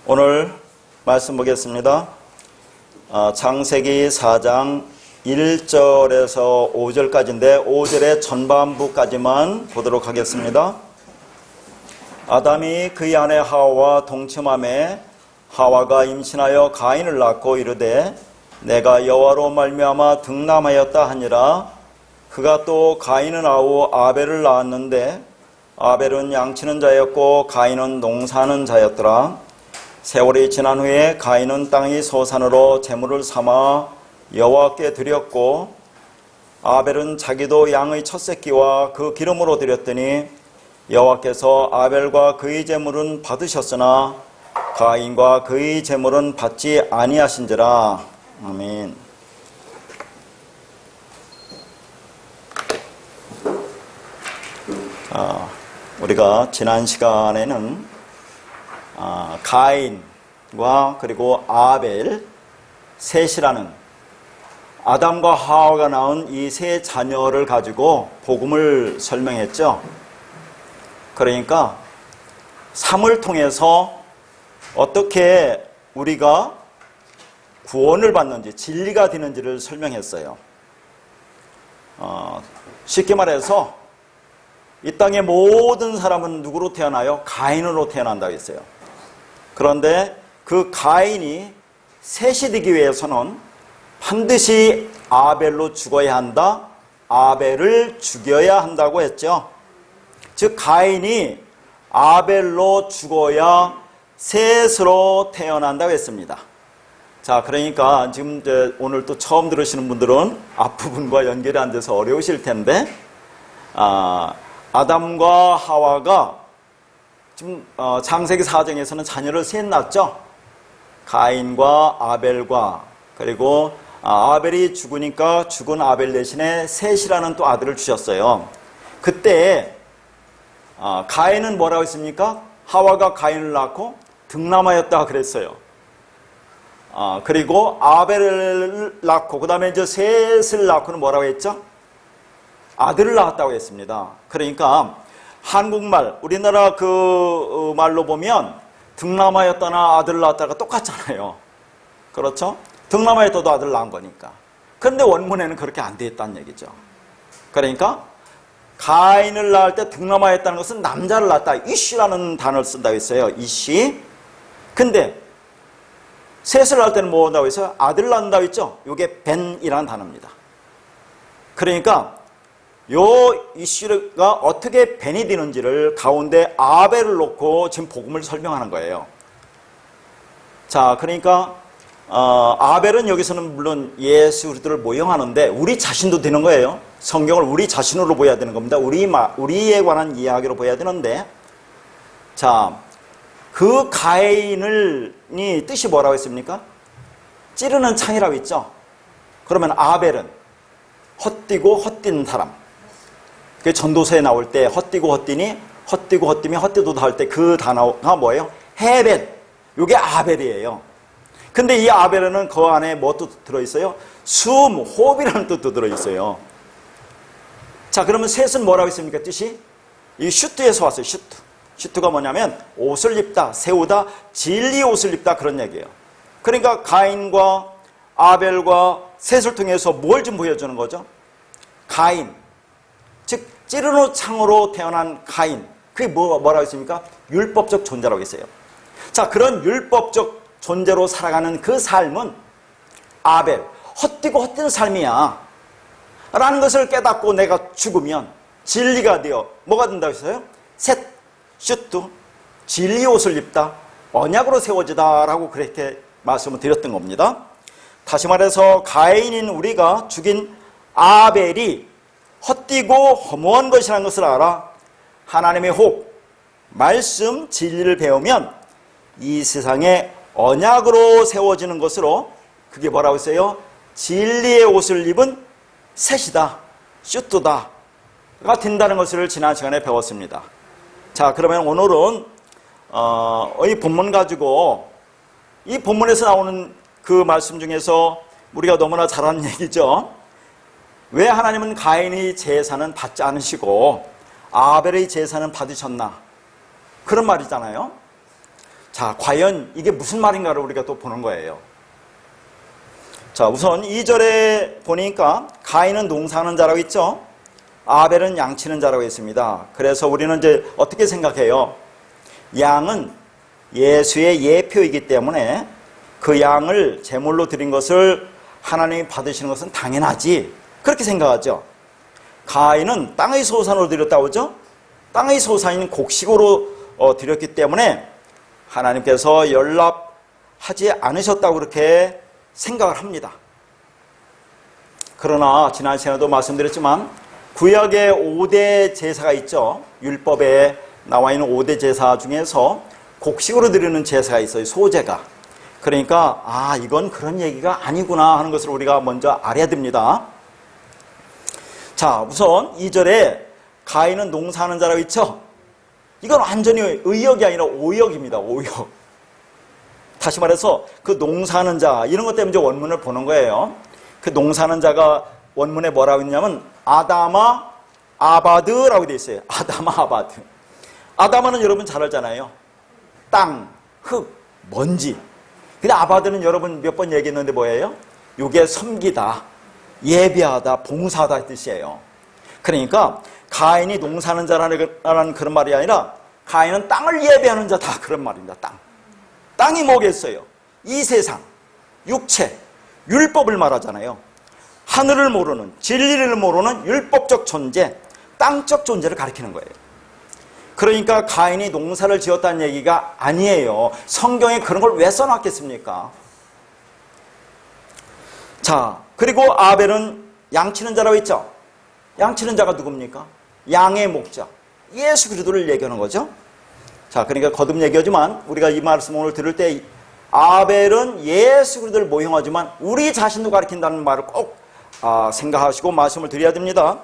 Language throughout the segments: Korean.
오늘 말씀 보겠습니다. 창세기 4장 1절에서 5절까지인데 5절의 전반부까지만 보도록 하겠습니다. 아담이 그의 아내 하와와 동침하매 하와가 임신하여 가인을 낳고 이르되 내가 여호와로 말미암아 등남하였다 하니라. 그가 또 가인은 아우 아벨을 낳았는데 아벨은 양치는 자였고 가인은 농사하는 자였더라. 세월이 지난 후에 가인은 땅의 소산으로 제물을 삼아 여호와께 드렸고 아벨은 자기도 양의 첫 새끼와 그 기름으로 드렸더니 여호와께서 아벨과 그의 제물은 받으셨으나 가인과 그의 제물은 받지 아니하신지라. 아멘. 우리가 지난 시간에는 가인과 그리고 아벨 셋이라는 아담과 하와가 낳은 이 세 자녀를 가지고 복음을 설명했죠. 그러니까 삶을 통해서 어떻게 우리가 구원을 받는지 진리가 되는지를 설명했어요. 쉽게 말해서 이 땅의 모든 사람은 누구로 태어나요? 가인으로 태어난다고 했어요. 그런데 그 가인이 셋이 되기 위해서는 반드시 아벨로 죽어야 한다. 아벨을 죽여야 한다고 했죠. 즉 가인이 아벨로 죽어야 셋으로 태어난다고 했습니다. 자, 그러니까 지금 오늘 또 처음 들으시는 분들은 앞부분과 연결이 안 돼서 어려우실 텐데 아담과 하와가 지금 창세기 4장에서는 자녀를 셋 낳았죠. 가인과 아벨과 그리고 아벨이 죽으니까 죽은 아벨 대신에 셋이라는 또 아들을 주셨어요. 그때 가인은 뭐라고 했습니까? 하와가 가인을 낳고 등남하였다 그랬어요. 그리고 아벨을 낳고 그 다음에 이제 셋을 낳고는 뭐라고 했죠? 아들을 낳았다고 했습니다. 그러니까 한국말, 우리나라 그 말로 보면 등남하였다나 아들을 낳았다가 똑같잖아요. 그렇죠? 등남하였다도 아들을 낳은 거니까. 그런데 원문에는 그렇게 안 돼 있다는 얘기죠. 그러니까 가인을 낳을 때 등남하였다는 것은 남자를 낳았다. 이씨라는 단어를 쓴다고 했어요. 이씨. 근데 셋을 낳을 때는 뭐 한다고 했어요? 아들을 낳는다고 했죠? 이게 벤이라는 단어입니다. 그러니까 요 이슈가 어떻게 벤이 되는지를 가운데 아벨을 놓고 지금 복음을 설명하는 거예요. 자, 그러니까 아벨은 여기서는 물론 예수 그리스도를 모형하는데 우리 자신도 되는 거예요. 성경을 우리 자신으로 보여야 되는 겁니다. 우리에 관한 이야기로 보여야 되는데, 자, 그 가인이 뜻이 뭐라고 했습니까? 찌르는 창이라고 했죠. 그러면 아벨은 헛디고 헛디는 사람. 그 전도서에 나올 때 헛디고 헛디니 헛디고 헛디미 헛디도다 할 때 그 단어가 뭐예요? 헤벨. 이게 아벨이에요. 근데 이 아벨에는 그 안에 뭐 또 들어있어요? 숨, 호흡이라는 뜻도 들어있어요. 자, 그러면 셋은 뭐라고 했습니까? 뜻이? 이 슈트에서 왔어요. 슈트. 슈트가 뭐냐면 옷을 입다, 세우다, 진리 옷을 입다 그런 얘기예요. 그러니까 가인과 아벨과 셋을 통해서 뭘 좀 보여주는 거죠? 가인. 즉 찌르노 창으로 태어난 가인, 그게 뭐라고 했습니까? 율법적 존재라고 했어요. 자, 그런 율법적 존재로 살아가는 그 삶은 아벨, 헛디고 헛디는 삶이야 라는 것을 깨닫고 내가 죽으면 진리가 되어 뭐가 된다고 했어요? 셋, 슈트, 진리 옷을 입다, 언약으로 세워지다 라고 그렇게 말씀을 드렸던 겁니다. 다시 말해서 가인인 우리가 죽인 아벨이 헛디고 허무한 것이라는 것을 알아 하나님의 혹, 말씀, 진리를 배우면 이 세상에 언약으로 세워지는 것으로 그게 뭐라고 했어요? 진리의 옷을 입은 셋이다, 슈트다가 된다는 것을 지난 시간에 배웠습니다. 자, 그러면 오늘은 이 본문 가지고 이 본문에서 나오는 그 말씀 중에서 우리가 너무나 잘 아는 얘기죠. 왜 하나님은 가인의 제사는 받지 않으시고 아벨의 제사는 받으셨나? 그런 말이잖아요. 자, 과연 이게 무슨 말인가를 우리가 또 보는 거예요. 자, 우선 2절에 보니까 가인은 농사하는 자라고 있죠. 아벨은 양치는 자라고 있습니다. 그래서 우리는 이제 어떻게 생각해요? 양은 예수의 예표이기 때문에 그 양을 제물로 드린 것을 하나님이 받으시는 것은 당연하지, 그렇게 생각하죠. 가인은 땅의 소산으로 드렸다고 하죠. 땅의 소산인 곡식으로 드렸기 때문에 하나님께서 연락하지 않으셨다고 그렇게 생각을 합니다. 그러나 지난 시간에도 말씀드렸지만 구약의 5대 제사가 있죠. 율법에 나와 있는 5대 제사 중에서 곡식으로 드리는 제사가 있어요. 소제가. 그러니까 이건 그런 얘기가 아니구나 하는 것을 우리가 먼저 알아야 됩니다. 자, 우선 2절에 가인은 농사하는 자라고 있죠. 이건 완전히 의역이 아니라 오역입니다. 오역. 다시 말해서 그 농사하는 자, 이런 것 때문에 이제 원문을 보는 거예요. 그 농사하는 자가 원문에 뭐라고 있냐면 아다마 아바드라고 되어 있어요. 아다마 아바드. 아다마는 여러분 잘 알잖아요. 땅, 흙, 먼지. 근데 아바드는 여러분 몇 번 얘기했는데 뭐예요? 이게 섬기다, 예배하다, 봉사하다 뜻이에요. 그러니까 가인이 농사하는 자라는 그런 말이 아니라 가인은 땅을 예배하는 자다, 그런 말입니다. 땅이 뭐겠어요? 이 세상, 육체, 율법을 말하잖아요. 하늘을 모르는, 진리를 모르는 율법적 존재, 땅적 존재를 가리키는 거예요. 그러니까 가인이 농사를 지었다는 얘기가 아니에요. 성경에 그런 걸 왜 써놨겠습니까? 자, 그리고 아벨은 양치는 자라고 있죠. 양치는 자가 누굽니까? 양의 목자, 예수 그리스도를 얘기하는 거죠. 자, 그러니까 거듭 얘기하지만 우리가 이 말씀 오늘 들을 때 아벨은 예수 그리스도를 모형하지만 우리 자신도 가리킨다는 말을 꼭 생각하시고 말씀을 드려야 됩니다.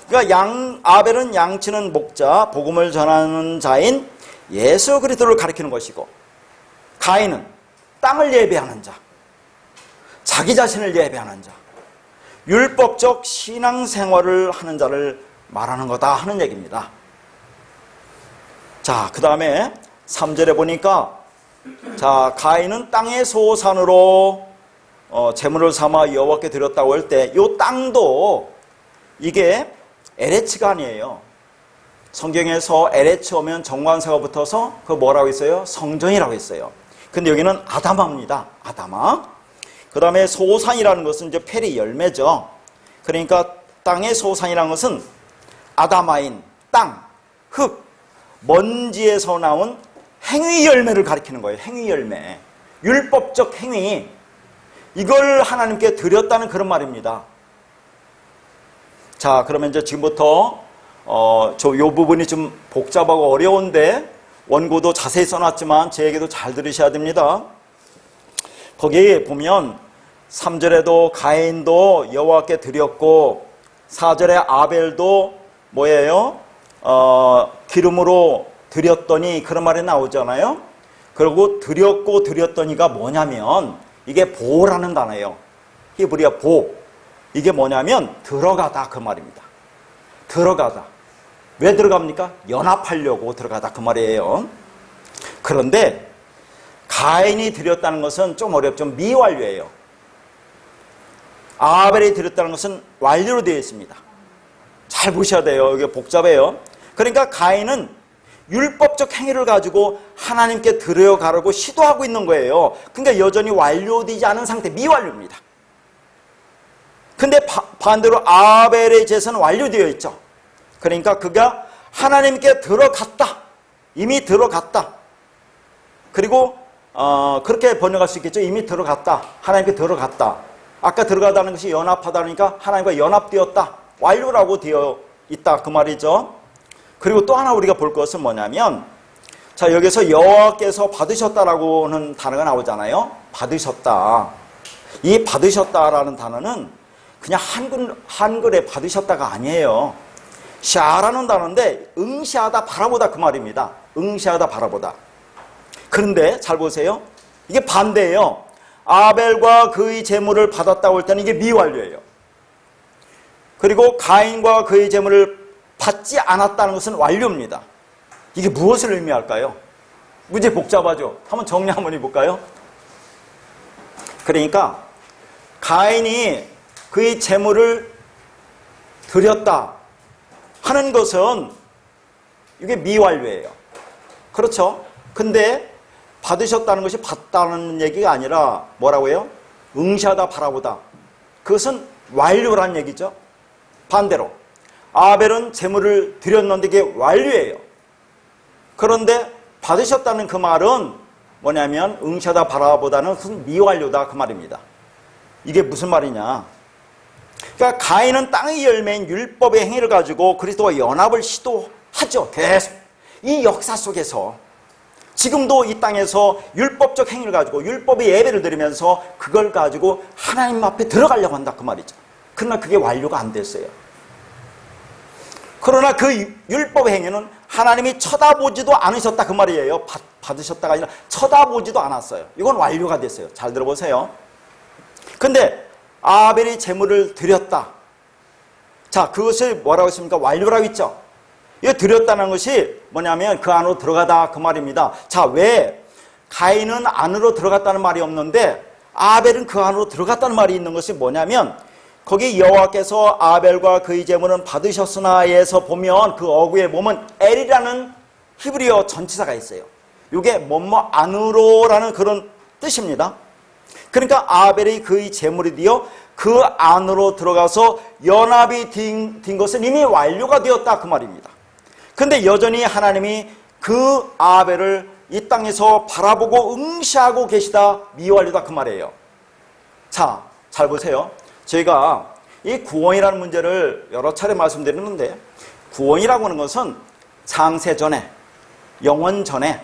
그러니까 아벨은 양치는 목자, 복음을 전하는 자인 예수 그리스도를 가리키는 것이고, 가인은 땅을 예배하는 자, 자기 자신을 예배하는 자, 율법적 신앙생활을 하는 자를 말하는 거다 하는 얘기입니다. 자, 그 다음에 3절에 보니까 자, 가인은 땅의 소산으로 제물을 삼아 여호와께 드렸다고 할 때 이 땅도 이게 에레츠가 아니에요. 성경에서 에레츠 오면 정관사가 붙어서 그 뭐라고 했어요? 성전이라고 했어요. 근데 여기는 아다마입니다. 아다마. 그 다음에 소산이라는 것은 이제 페리 열매죠. 그러니까 땅의 소산이라는 것은 아다마인 땅, 흙, 먼지에서 나온 행위 열매를 가리키는 거예요. 행위 열매. 율법적 행위. 이걸 하나님께 드렸다는 그런 말입니다. 자, 그러면 이제 지금부터 요 부분이 좀 복잡하고 어려운데 원고도 자세히 써놨지만 제 얘기도 잘 들으셔야 됩니다. 거기에 보면 3절에도 가인도 여호와께 드렸고 4절에 아벨도 뭐예요? 기름으로 드렸더니 그런 말이 나오잖아요. 그리고 드렸고 드렸더니가 뭐냐면 이게 보라는 단어예요. 히브리어 보. 이게 뭐냐면 들어가다 그 말입니다. 들어가다. 왜 들어갑니까? 연합하려고 들어가다 그 말이에요. 그런데 가인이 드렸다는 것은 좀 어렵죠. 미완료예요. 아벨이 드렸다는 것은 완료로 되어 있습니다. 잘 보셔야 돼요. 이게 복잡해요. 그러니까 가인은 율법적 행위를 가지고 하나님께 드려가려고 시도하고 있는 거예요. 그러니까 여전히 완료되지 않은 상태, 미완료입니다. 근데 반대로 아벨의 제사는 완료되어 있죠. 그러니까 그가 하나님께 들어갔다. 이미 들어갔다. 그리고 그렇게 번역할 수 있겠죠. 이미 들어갔다. 하나님께 들어갔다. 아까 들어가다는 것이 연합하다니까 하나님과 연합되었다. 완료라고 되어 있다. 그 말이죠. 그리고 또 하나 우리가 볼 것은 뭐냐면 자, 여기서 여호와께서 받으셨다라고는 단어가 나오잖아요. 받으셨다. 이 받으셨다라는 단어는 그냥 한글에 받으셨다가 아니에요. 샤라는 단어인데 응시하다 바라보다 그 말입니다. 응시하다 바라보다. 그런데 잘 보세요. 이게 반대예요. 아벨과 그의 제물을 받았다고 할 때는 이게 미완료예요. 그리고 가인과 그의 제물을 받지 않았다는 것은 완료입니다. 이게 무엇을 의미할까요? 문제 복잡하죠? 한번 정리 한번 해볼까요? 그러니까 가인이 그의 재물을 드렸다 하는 것은 이게 미완료예요. 그렇죠? 근데 받으셨다는 것이 받다는 얘기가 아니라 뭐라고요? 응시하다 바라보다. 그것은 완료란 얘기죠. 반대로 아벨은 재물을 드렸는데 이게 완료예요. 그런데 받으셨다는 그 말은 뭐냐면 응시하다 바라보다는 그것은 미완료다 그 말입니다. 이게 무슨 말이냐? 그러니까 가인은 땅의 열매인 율법의 행위를 가지고 그리스도와 연합을 시도하죠. 계속 이 역사 속에서 지금도 이 땅에서 율법적 행위를 가지고 율법의 예배를 드리면서 그걸 가지고 하나님 앞에 들어가려고 한다 그 말이죠. 그러나 그게 완료가 안 됐어요. 그러나 그 율법의 행위는 하나님이 쳐다보지도 않으셨다 그 말이에요. 받으셨다가 아니라 쳐다보지도 않았어요. 이건 완료가 됐어요. 잘 들어보세요. 근데 아벨이 재물을 드렸다. 자, 그것을 뭐라고 했습니까? 완료라고 했죠. 이거 드렸다는 것이 뭐냐면 그 안으로 들어가다 그 말입니다. 자, 왜 가인은 안으로 들어갔다는 말이 없는데 아벨은 그 안으로 들어갔다는 말이 있는 것이 뭐냐면 거기 여호와께서 아벨과 그의 재물은 받으셨으나에서 보면 그 어구에 보면 엘이라는 히브리어 전치사가 있어요. 이게 뭐뭐 안으로라는 그런 뜻입니다. 그러니까 아벨이 그의 재물이 되어 그 안으로 들어가서 연합이 된 것은 이미 완료가 되었다 그 말입니다. 근데 여전히 하나님이 그 아벨을 이 땅에서 바라보고 응시하고 계시다 미완료다 그 말이에요. 자, 잘 보세요. 저희가 이 구원이라는 문제를 여러 차례 말씀드렸는데 구원이라고 하는 것은 창세 전에, 영원 전에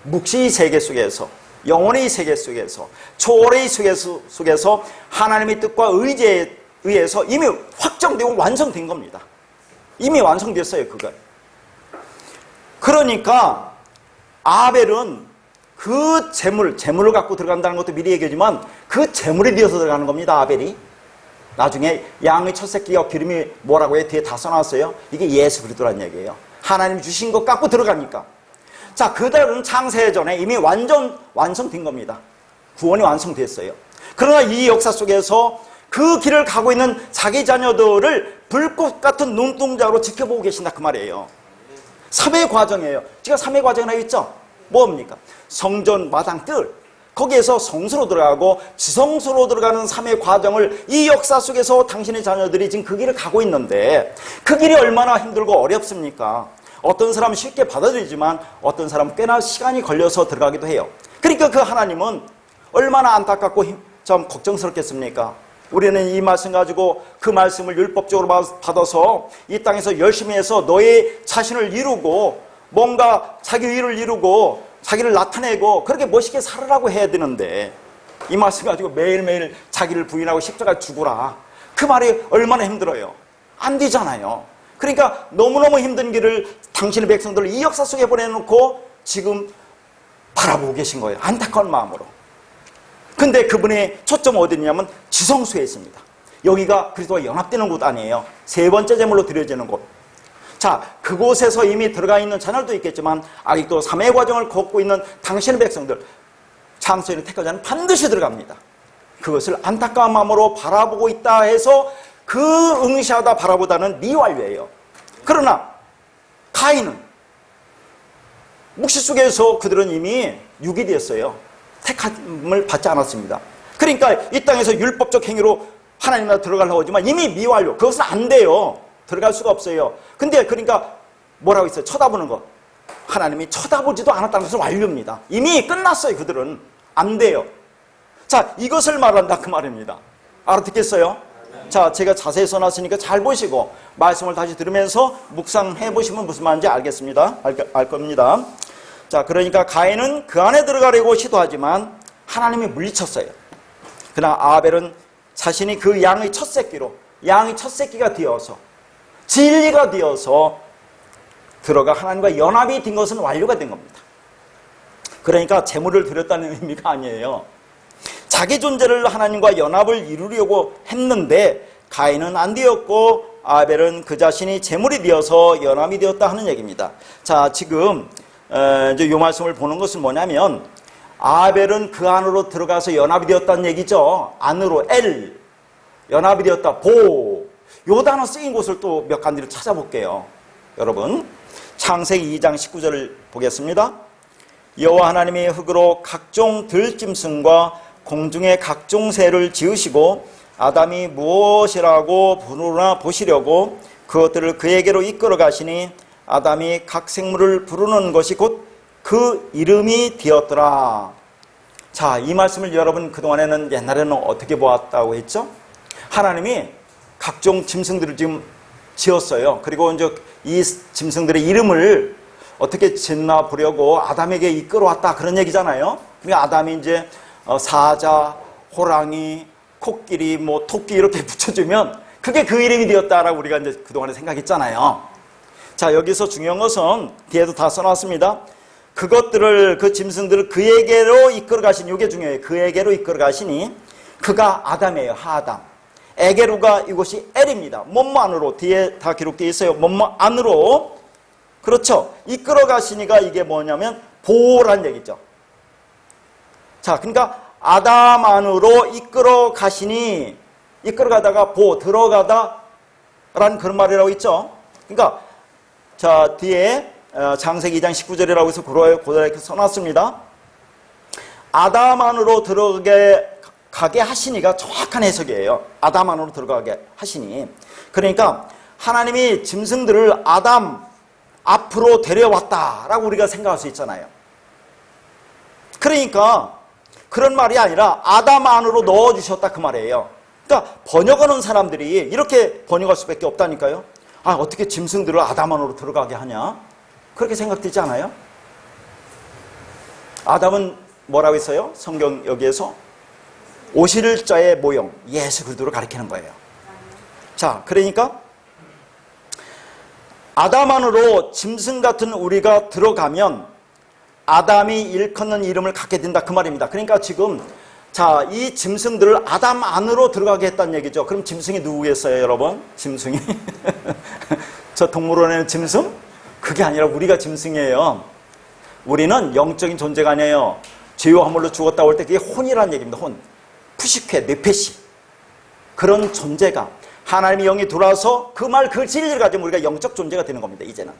묵시의 세계 속에서, 영혼의 세계 속에서, 초월의 세계 속에서 하나님의 뜻과 의지에 의해서 이미 확정되고 완성된 겁니다. 이미 완성됐어요, 그걸. 그러니까 아벨은 그 재물을 갖고 들어간다는 것도 미리 얘기하지만 그 재물이 되어서 들어가는 겁니다, 아벨이. 나중에 양의 첫 새끼와 기름이 뭐라고 해? 뒤에 다 써놨어요. 이게 예수 그리스도라는 얘기예요. 하나님 주신 것 갖고 들어가니까. 자, 그들은 창세 전에 이미 완성된 겁니다. 구원이 완성됐어요. 그러나 이 역사 속에서 그 길을 가고 있는 자기 자녀들을 불꽃 같은 눈동자로 지켜보고 계신다 그 말이에요. 3회 과정이에요. 제가 3회 과정이라고 했죠? 뭡니까? 성전 마당 뜰 거기에서 성수로 들어가고 지성수로 들어가는 3회 과정을 이 역사 속에서 당신의 자녀들이 지금 그 길을 가고 있는데 그 길이 얼마나 힘들고 어렵습니까? 어떤 사람은 쉽게 받아들이지만 어떤 사람은 꽤나 시간이 걸려서 들어가기도 해요. 그러니까 그 하나님은 얼마나 안타깝고 좀 걱정스럽겠습니까? 우리는 이 말씀 가지고 그 말씀을 율법적으로 받아서 이 땅에서 열심히 해서 너의 자신을 이루고 뭔가 자기 의를 이루고 자기를 나타내고 그렇게 멋있게 살으라고 해야 되는데 이 말씀 가지고 매일매일 자기를 부인하고 십자가에 죽으라. 그 말이 얼마나 힘들어요. 안 되잖아요. 그러니까 너무너무 힘든 길을 당신의 백성들을 이 역사 속에 보내놓고 지금 바라보고 계신 거예요. 안타까운 마음으로. 근데 그분의 초점은 어디 있냐면 지성소에 있습니다. 여기가 그리스도와 연합되는 곳 아니에요. 세 번째 제물로 드려지는 곳. 자, 그곳에서 이미 들어가 있는 자녀도 있겠지만 아직도 3회 과정을 걷고 있는 당신의 백성들, 창세전에 택하자는 반드시 들어갑니다. 그것을 안타까운 마음으로 바라보고 있다 해서 그 응시하다 바라보다는 미완료예요. 그러나 가인은 묵시 속에서 그들은 이미 육이 되었어요. 택함을 받지 않았습니다. 그러니까 이 땅에서 율법적 행위로 하나님 나라 들어가려고 하지만 이미 미완료. 그것은 안 돼요. 들어갈 수가 없어요. 근데 그러니까 뭐라고 있어요? 쳐다보는 것. 하나님이 쳐다보지도 않았다는 것은 완료입니다. 이미 끝났어요. 그들은. 안 돼요. 자, 이것을 말한다 그 말입니다. 알아듣겠어요? 자, 제가 자세히 써놨으니까 잘 보시고 말씀을 다시 들으면서 묵상해 보시면 무슨 말인지 알겠습니다. 알 겁니다. 자, 그러니까 가인은 그 안에 들어가려고 시도하지만 하나님이 물리쳤어요. 그러나 아벨은 자신이 그 양의 첫 새끼가 되어서 진리가 되어서 들어가 하나님과 연합이 된 것은 완료가 된 겁니다. 그러니까 재물을 드렸다는 의미가 아니에요. 자기 존재를 하나님과 연합을 이루려고 했는데 가인은 안 되었고 아벨은 그 자신이 재물이 되어서 연합이 되었다 하는 얘기입니다. 자, 지금 이제 이 말씀을 보는 것은 뭐냐면 아벨은 그 안으로 들어가서 연합이 되었다는 얘기죠. 안으로 연합이 되었다. 요 단어 쓰인 곳을 또 몇 가지를 찾아볼게요. 여러분 창세기 2장 19절을 보겠습니다. 여호와 하나님이 흙으로 각종 들짐승과 공중의 각종 새를 지으시고 아담이 무엇이라고 부르나 보시려고 그것들을 그에게로 이끌어 가시니 아담이 각 생물을 부르는 것이 곧 그 이름이 되었더라. 자, 이 말씀을 여러분 그동안에는 옛날에는 어떻게 보았다고 했죠? 하나님이 각종 짐승들을 지금 지었어요. 그리고 이제 이 짐승들의 이름을 어떻게 짓나 보려고 아담에게 이끌어왔다 그런 얘기잖아요. 그러니까 아담이 이제 사자, 호랑이, 코끼리, 뭐 토끼 이렇게 붙여주면 그게 그 이름이 되었다라고 우리가 이제 그동안에 생각했잖아요. 자, 여기서 중요한 것은 뒤에도 다 써놨습니다. 그것들을, 그 짐승들을 그에게로 이끌어 가시니, 이게 중요해요. 그에게로 이끌어 가시니, 그가 아담이에요. 하아담. 에게루가 이곳이 엘입니다. 뭐뭐 안으로, 뒤에 다 기록되어 있어요. 뭐뭐 안으로. 그렇죠. 이끌어 가시니가 이게 뭐냐면 보호란 얘기죠. 자, 그러니까 아담 안으로 이끌어 가시니, 이끌어 가다가 들어가다 라는 그런 말이라고 있죠. 그러니까 자, 뒤에 창세기 2장 19절이라고 해서 고대에 이렇게 써놨습니다. 아담 안으로 들어가게 하시니가 정확한 해석이에요. 아담 안으로 들어가게 하시니. 그러니까 하나님이 짐승들을 아담 앞으로 데려왔다라고 우리가 생각할 수 있잖아요. 그러니까 그런 말이 아니라 아담 안으로 넣어주셨다 그 말이에요. 그러니까 번역하는 사람들이 이렇게 번역할 수밖에 없다니까요. 아, 어떻게 짐승들을 아담 안으로 들어가게 하냐? 그렇게 생각되지 않아요? 아담은 뭐라고 했어요? 성경 여기에서 오실 자의 모형, 예수 그리스도를 가리키는 거예요. 자, 그러니까 아담 안으로 짐승 같은 우리가 들어가면 아담이 일컫는 이름을 갖게 된다 그 말입니다. 그러니까 지금 자, 이 짐승들을 아담 안으로 들어가게 했다는 얘기죠. 그럼 짐승이 누구겠어요, 여러분? 짐승이? 저 동물원에는 짐승? 그게 아니라 우리가 짐승이에요. 우리는 영적인 존재가 아니에요. 죄와 허물로 죽었다고 할 때 그게 혼이라는 얘기입니다. 혼. 푸시케, 네페시. 그런 존재가 하나님의 영이 들어와서 그 말, 그 진리를 가지면 우리가 영적 존재가 되는 겁니다. 이제는.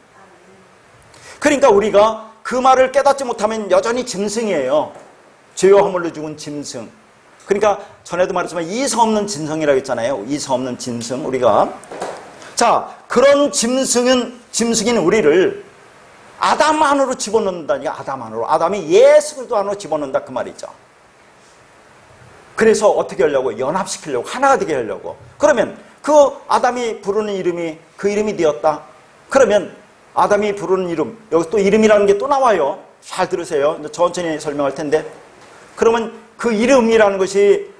그러니까 우리가 그 말을 깨닫지 못하면 여전히 짐승이에요. 죄와 허물로 죽은 짐승. 그러니까 전에도 말했지만 이성 없는 짐승이라고 했잖아요. 이성 없는 짐승 우리가. 자, 그런 짐승인 우리를 아담 안으로 집어넣는다니까. 아담 안으로. 아담이 예수 그리스도 안으로 집어넣는다 그 말이죠. 그래서 어떻게 하려고? 연합시키려고, 하나가 되게 하려고. 그러면 그 아담이 부르는 이름이 그 이름이 되었다. 그러면 아담이 부르는 이름, 여기 또 이름이라는 게 또 나와요. 잘 들으세요. 이제 천천히 설명할 텐데. 그러면 그 이름이라는 것이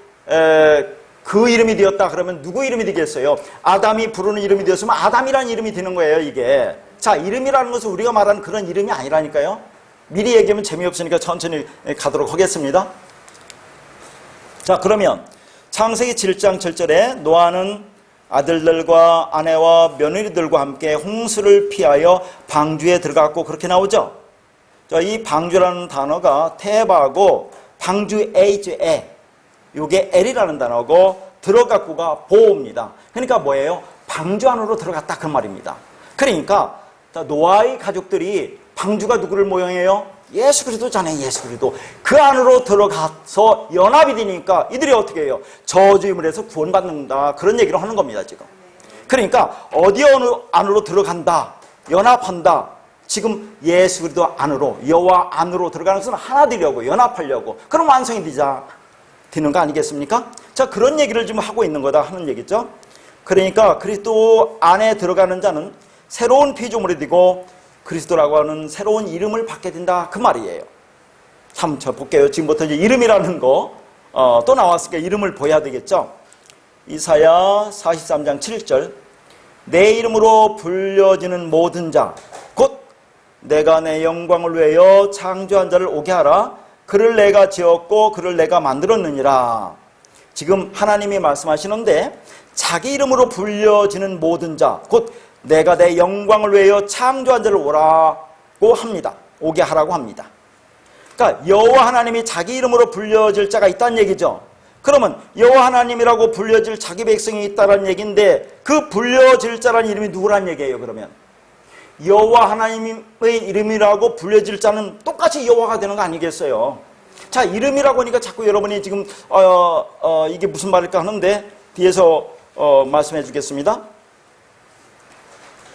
그 이름이 되었다 그러면 누구 이름이 되겠어요? 아담이 부르는 이름이 되었으면 아담이라는 이름이 되는 거예요, 이게. 자, 이름이라는 것은 우리가 말하는 그런 이름이 아니라니까요. 미리 얘기하면 재미없으니까 천천히 가도록 하겠습니다. 자, 그러면 창세기 7장 7절에 노아는 아들들과 아내와 며느리들과 함께 홍수를 피하여 방주에 들어갔고 그렇게 나오죠. 자, 이 방주라는 단어가 태바고 방주 에이즈에 이게 L이라는 단어고 들어갔고가 보호입니다. 그러니까 뭐예요? 방주 안으로 들어갔다 그 말입니다. 그러니까 노아의 가족들이 방주가 누구를 모형해요? 예수 그리스도잖아요. 예수 그리스도. 그 안으로 들어가서 연합이 되니까 이들이 어떻게 해요? 저주임을 해서 구원받는다. 그런 얘기를 하는 겁니다. 지금. 그러니까 어디 안으로 들어간다. 연합한다. 지금 예수 그리스도 안으로 여호와 안으로 들어가는 것은 하나 되려고 연합하려고. 그럼 완성이 되는 거 아니겠습니까? 자, 그런 얘기를 지금 하고 있는 거다 하는 얘기죠. 그러니까 그리스도 안에 들어가는 자는 새로운 피조물이 되고 그리스도라고 하는 새로운 이름을 받게 된다 그 말이에요. 참, 저 볼게요. 지금부터 이제 이름이라는 거 또 나왔으니까 이름을 보여야 되겠죠. 이사야 43장 7절 내 이름으로 불려지는 모든 자 곧 내가 내 영광을 위하여 창조한 자를 오게 하라. 그를 내가 지었고 그를 내가 만들었느니라. 지금 하나님이 말씀하시는데 자기 이름으로 불려지는 모든 자 곧 내가 내 영광을 위하여 창조한 자를 오라고 합니다. 오게 하라고 합니다. 그러니까 여호와 하나님이 자기 이름으로 불려질 자가 있다는 얘기죠. 그러면 여호와 하나님이라고 불려질 자기 백성이 있다는 얘기인데 그 불려질 자라는 이름이 누구란 얘기예요? 그러면 여호와 하나님의 이름이라고 불려질 자는 똑같이 여호와가 되는 거 아니겠어요? 자, 이름이라고 하니까 자꾸 여러분이 지금 이게 무슨 말일까 하는데 뒤에서 말씀해 주겠습니다.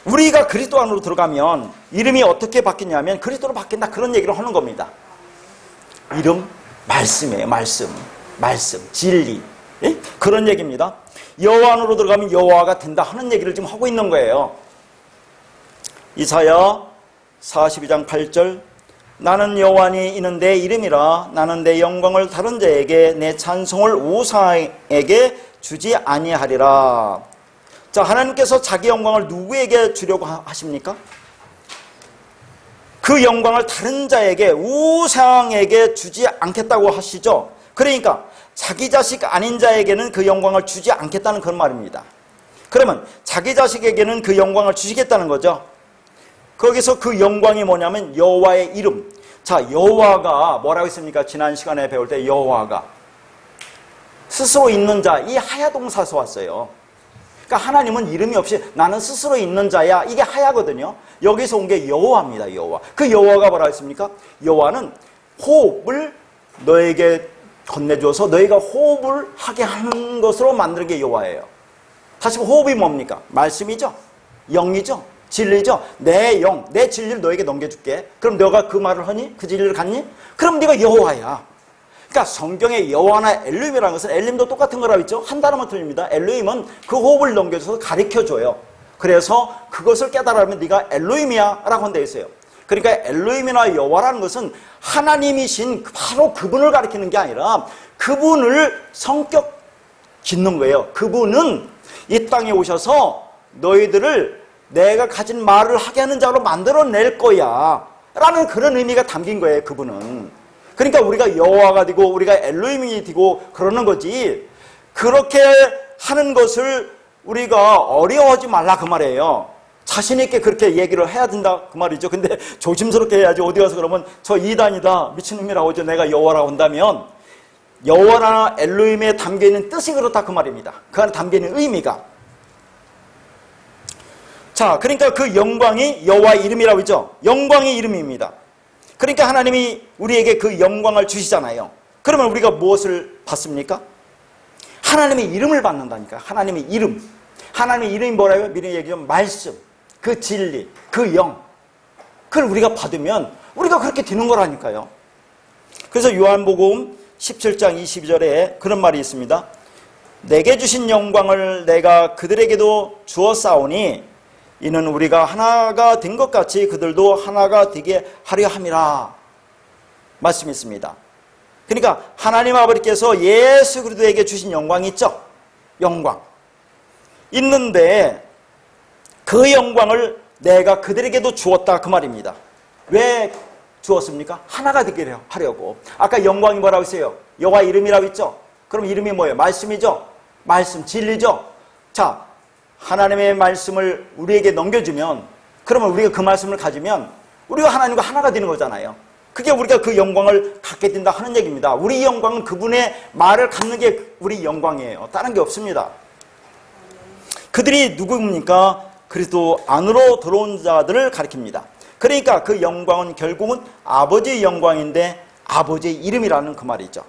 우리가 그리스도 안으로 들어가면 이름이 어떻게 바뀌냐면 그리스도로 바뀐다, 그런 얘기를 하는 겁니다. 이름, 말씀이에요. 말씀, 진리, 예? 그런 얘기입니다. 여호와 안으로 들어가면 여호와가 된다 하는 얘기를 지금 하고 있는 거예요. 이사야 42장 8절, 나는 여호와니 이는 내 이름이라. 나는 내 영광을 다른 자에게 내 찬송을 우상에게 주지 아니하리라. 자, 하나님께서 자기 영광을 누구에게 주려고 하십니까? 그 영광을 다른 자에게, 우상에게 주지 않겠다고 하시죠. 그러니까 자기 자식 아닌 자에게는 그 영광을 주지 않겠다는 그런 말입니다. 그러면 자기 자식에게는 그 영광을 주시겠다는 거죠. 거기서 그 영광이 뭐냐면 여호와의 이름. 자, 여호와가 뭐라고 했습니까? 지난 시간에 배울 때 여호와가 스스로 있는 자, 이 하야 동사에서 왔어요. 그러니까 하나님은 이름이 없이 나는 스스로 있는 자야, 이게 하야거든요. 여기서 온 게 여호와입니다. 여호와. 그 여호와가 뭐라고 했습니까? 여호와는 호흡을 너에게 건네줘서 너희가 호흡을 하게 하는 것으로 만드는 게 여호와예요. 다시 호흡이 뭡니까? 말씀이죠. 영이죠. 진리죠. 내 영, 내 진리를 너에게 넘겨줄게. 그럼 너가 그 말을 하니? 그 진리를 갖니? 그럼 네가 여호와야. 그러니까 성경의 여호와나 엘로힘이라는 것은 엘림도 똑같은 거라고 있죠. 한 단어만 틀립니다. 엘로힘은 그 호흡을 넘겨줘서 가르쳐줘요. 그래서 그것을 깨달으면 네가 엘로힘이야 라고 한데 있어요. 그러니까 엘로힘이나 여호와라는 것은 하나님이신 바로 그분을 가리키는 게 아니라 그분을 성격 짓는 거예요. 그분은 이 땅에 오셔서 너희들을 내가 가진 말을 하게 하는 자로 만들어낼 거야 라는 그런 의미가 담긴 거예요. 그분은. 그러니까 우리가 여호와가 되고 우리가 엘로힘이 되고 그러는 거지, 그렇게 하는 것을 우리가 어려워하지 말라 그 말이에요. 자신 있게 그렇게 얘기를 해야 된다 그 말이죠. 근데 조심스럽게 해야지. 어디 가서 그러면 저 이단이다, 미친놈이라고 하죠. 내가 여호와라고 한다면 여호와나 엘로힘에 담겨있는 뜻이 그렇다 그 말입니다. 그 안에 담겨있는 의미가. 자, 그러니까 그 영광이 여호와의 이름이라고 했죠. 영광의 이름입니다. 그러니까 하나님이 우리에게 그 영광을 주시잖아요. 그러면 우리가 무엇을 받습니까? 하나님의 이름을 받는다니까. 하나님의 이름. 하나님의 이름이 뭐라고요? 미리 얘기하면 말씀, 그 진리, 그 영. 그걸 우리가 받으면 우리가 그렇게 되는 거라니까요. 그래서 요한복음 17장 22절에 그런 말이 있습니다. 내게 주신 영광을 내가 그들에게도 주었사오니 이는 우리가 하나가 된 것 같이 그들도 하나가 되게 하려 함이라 말씀이 있습니다. 그러니까 하나님 아버지께서 예수 그리스도에게 주신 영광이 있죠. 영광 있는데 그 영광을 내가 그들에게도 주었다 그 말입니다. 왜 주었습니까? 하나가 되게 하려고. 아까 영광이 뭐라고 했어요? 여호와 이름이라고 했죠. 그럼 이름이 뭐예요? 말씀이죠. 말씀, 진리죠. 자, 하나님의 말씀을 우리에게 넘겨주면, 그러면 우리가 그 말씀을 가지면 우리가 하나님과 하나가 되는 거잖아요. 그게 우리가 그 영광을 갖게 된다 하는 얘기입니다. 우리 영광은 그분의 말을 갖는 게 우리 영광이에요. 다른 게 없습니다. 그들이 누구입니까? 그리스도 안으로 들어온 자들을 가리킵니다. 그러니까 그 영광은 결국은 아버지의 영광인데 아버지의 이름이라는 그 말이죠.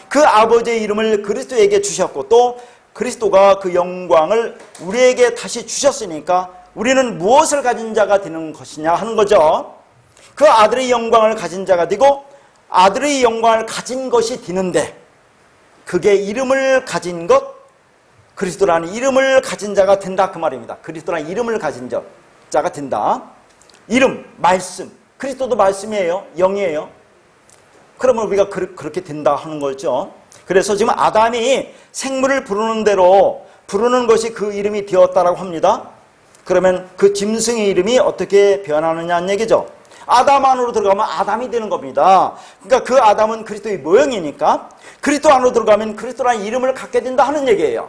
그 아버지의 이름을 그리스도에게 주셨고 또 그리스도가 그 영광을 우리에게 다시 주셨으니까 우리는 무엇을 가진 자가 되는 것이냐 하는 거죠. 그 아들의 영광을 가진 자가 되고 아들의 영광을 가진 것이 되는데 그게 이름을 가진 것, 그리스도라는 이름을 가진 자가 된다 그 말입니다. 그리스도라는 이름을 가진 자가 된다. 이름, 말씀, 그리스도도 말씀이에요. 영이에요. 그러면 우리가 그렇게 된다 하는 거죠. 그래서 지금 아담이 생물을 부르는 대로 부르는 것이 그 이름이 되었다라고 합니다. 그러면 그 짐승의 이름이 어떻게 변하느냐는 얘기죠. 아담 안으로 들어가면 아담이 되는 겁니다. 그러니까 그 아담은 그리스도의 모형이니까 그리스도 안으로 들어가면 그리스도라는 이름을 갖게 된다 하는 얘기예요.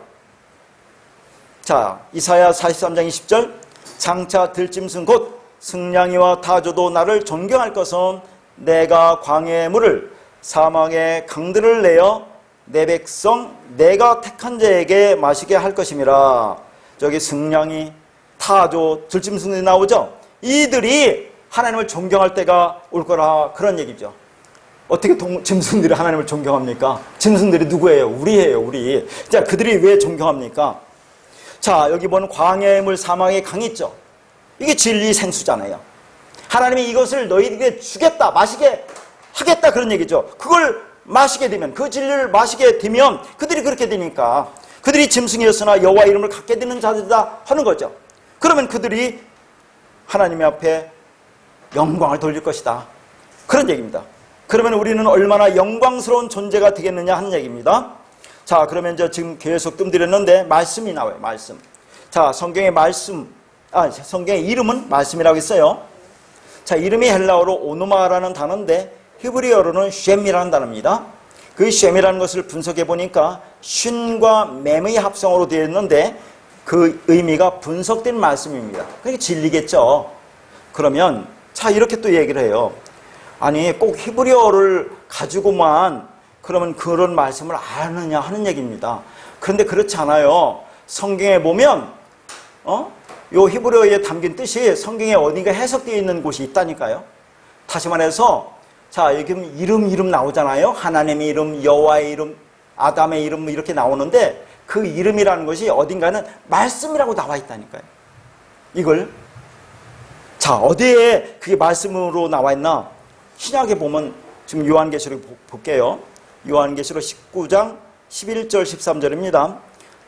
자, 이사야 43장 20절 장차 들짐승 곧 승냥이와 타조도 나를 존경할 것은 내가 광야의 물을 사막의 강들을 내어 내 백성 내가 택한 자에게 마시게 할 것임이라. 저기 승냥이, 타조, 들짐승들이 나오죠. 이들이 하나님을 존경할 때가 올 거라, 그런 얘기죠. 어떻게 짐승들이 하나님을 존경합니까? 짐승들이 누구예요? 우리예요, 우리. 자, 그들이 왜 존경합니까? 자, 여기 보는 광야의 물, 사막의 강이 있죠. 이게 진리 생수잖아요. 하나님이 이것을 너희에게 주겠다, 마시게 하겠다, 그런 얘기죠. 그걸 마시게 되면, 그 진리를 마시게 되면 그들이 그렇게 되니까, 그들이 짐승이었으나 여호와 이름을 갖게 되는 자들이다 하는 거죠. 그러면 그들이 하나님 앞에 영광을 돌릴 것이다, 그런 얘기입니다. 그러면 우리는 얼마나 영광스러운 존재가 되겠느냐 하는 얘기입니다. 자, 그러면 이제 지금 계속 뜸들였는데 말씀이 나와요. 말씀. 자, 성경의 말씀, 성경의 이름은 말씀이라고 했어요. 자, 이름이 헬라어로 오누마라는 단어인데 히브리어로는 쉔이라는 단어입니다. 그 쉔이라는 것을 분석해 보니까 쉰과 맴의 합성어로 되어 있는데 그 의미가 분석된 말씀입니다. 그게 진리겠죠. 그러면 자, 이렇게 또 얘기를 해요. 아니, 꼭 히브리어를 가지고만 그러면 그런 말씀을 아느냐 하는 얘기입니다. 그런데 그렇지 않아요. 성경에 보면 요 히브리어에 담긴 뜻이 성경에 어딘가 해석되어 있는 곳이 있다니까요. 다시 말해서 자, 여기 이름 나오잖아요. 하나님의 이름, 여호와의 이름, 아담의 이름 이렇게 나오는데 그 이름이라는 것이 어딘가는 말씀이라고 나와 있다니까요. 이걸 자, 어디에 그게 말씀으로 나와 있나? 신약에 보면 지금 요한계시록 볼게요. 요한계시록 19장 11절 13절입니다.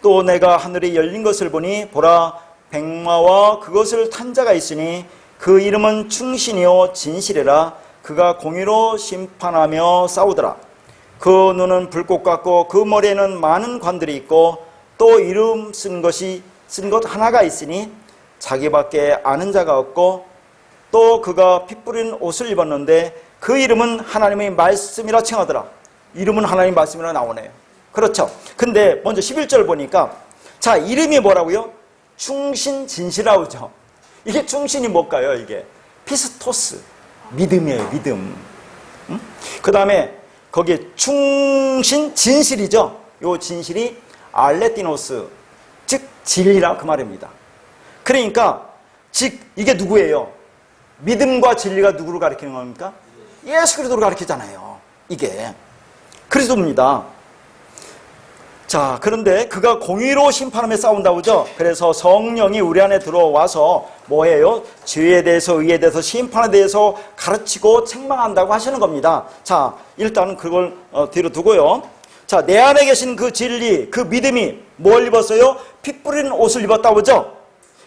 또 내가 하늘이 열린 것을 보니 보라 백마와 그것을 탄 자가 있으니 그 이름은 충신이요 진실이라. 그가 공의로 심판하며 싸우더라. 그 눈은 불꽃 같고 그 머리에는 많은 관들이 있고 또 이름 쓴 것 하나가 있으니 자기밖에 아는 자가 없고 또 그가 피 뿌린 옷을 입었는데 그 이름은 하나님의 말씀이라 칭하더라. 이름은 하나님의 말씀이라 나오네요. 그렇죠. 근데 먼저 11절 보니까 자, 이름이 뭐라고요? 충신 진실하죠. 이게 충신이 뭘까요? 이게 피스토스, 믿음이에요. 믿음. 그 다음에 거기에 충신 진실이죠. 요 진실이 알레티노스, 즉 진리라 그 말입니다. 그러니까 즉 이게 누구예요? 믿음과 진리가 누구를 가리키는 겁니까? 예수 그리스도를 가리키잖아요. 이게 그리스도입니다. 자, 그런데 그가 공의로 심판하며 싸운다고 하죠. 그래서 성령이 우리 안에 들어와서 뭐예요? 죄에 대해서, 의에 대해서, 심판에 대해서 가르치고 책망한다고 하시는 겁니다. 자, 일단 그걸 뒤로 두고요. 자, 내 안에 계신 그 진리, 그 믿음이 뭘 입었어요? 피 뿌리는 옷을 입었다고 하죠.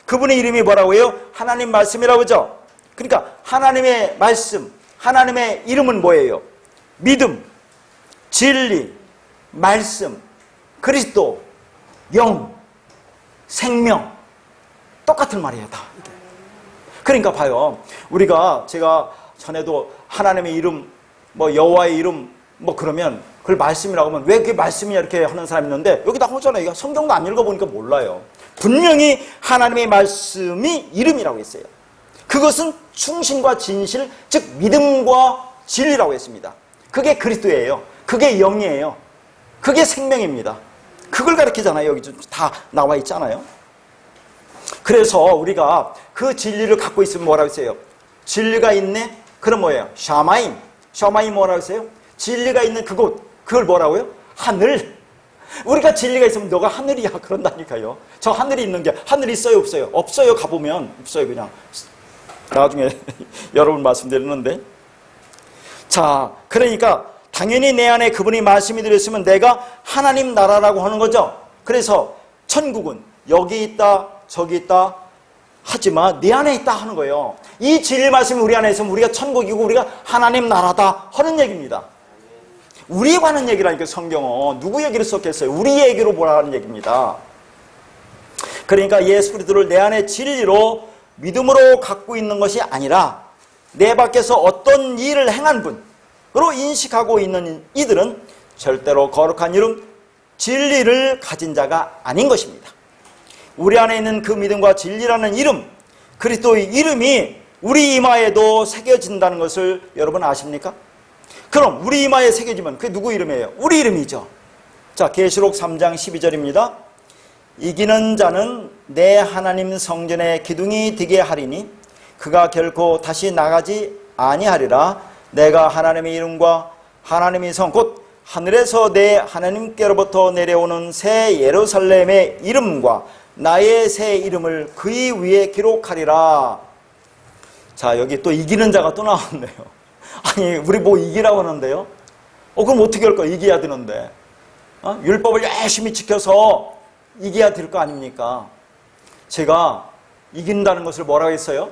그분의 이름이 뭐라고 해요? 하나님 말씀이라고 하죠. 그러니까 하나님의 말씀, 하나님의 이름은 뭐예요? 믿음, 진리, 말씀, 그리스도, 영, 생명, 똑같은 말이에요, 다. 그러니까 봐요. 우리가 제가 전에도 하나님의 이름, 뭐 여호와의 이름, 뭐 그러면 그걸 말씀이라고 하면 왜 그게 말씀이냐 이렇게 하는 사람이 있는데 여기다 하잖아요. 성경도 안 읽어보니까 몰라요. 분명히 하나님의 말씀이 이름이라고 했어요. 그것은 충신과 진실, 즉 믿음과 진리라고 했습니다. 그게 그리스도예요. 그게 영이에요. 그게 생명입니다. 그걸 가르치잖아요. 여기 다 나와 있잖아요. 그래서 우리가 그 진리를 갖고 있으면 뭐라고 했어요? 진리가 있네? 그럼 뭐예요? 샤마임. 샤마임 뭐라고 했어요? 진리가 있는 그곳. 그걸 뭐라고요? 하늘. 우리가 진리가 있으면 너가 하늘이야 그런다니까요. 저 하늘이 있는 게 하늘 있어요 없어요? 없어요. 가보면 없어요. 그냥 나중에 여러분 말씀드리는데 자, 그러니까 당연히 내 안에 그분이 말씀이 들었으면 내가 하나님 나라라고 하는 거죠. 그래서 천국은 여기 있다 저기 있다 하지만 내 안에 있다 하는 거예요. 이 진리 말씀이 우리 안에 있으면 우리가 천국이고 우리가 하나님 나라다 하는 얘기입니다. 우리에 관한 얘기라니까 성경은. 누구 얘기를 썼겠어요? 우리 얘기로 보라는 얘기입니다. 그러니까 예수 그리스도를 내 안에 진리로 믿음으로 갖고 있는 것이 아니라 내 밖에서 어떤 일을 행한 분으로 인식하고 있는 이들은 절대로 거룩한 이름, 진리를 가진 자가 아닌 것입니다. 우리 안에 있는 그 믿음과 진리라는 이름, 그리스도의 이름이 우리 이마에도 새겨진다는 것을 여러분 아십니까? 그럼 우리 이마에 새겨지면 그게 누구 이름이에요? 우리 이름이죠. 자, 계시록 3장 12절입니다. 이기는 자는 내 하나님 성전의 기둥이 되게 하리니 그가 결코 다시 나가지 아니하리라. 내가 하나님의 이름과 하나님의 성 곧 하늘에서 내 하나님께로부터 내려오는 새 예루살렘의 이름과 나의 새 이름을 그의 위에 기록하리라. 자, 여기 또 이기는 자가 또 나왔네요. 아니, 우리 뭐 이기라고 하는데요? 그럼 어떻게 할 거야? 이겨야 되는데. 율법을 열심히 지켜서 이겨야 될 거 아닙니까? 제가 이긴다는 것을 뭐라고 했어요?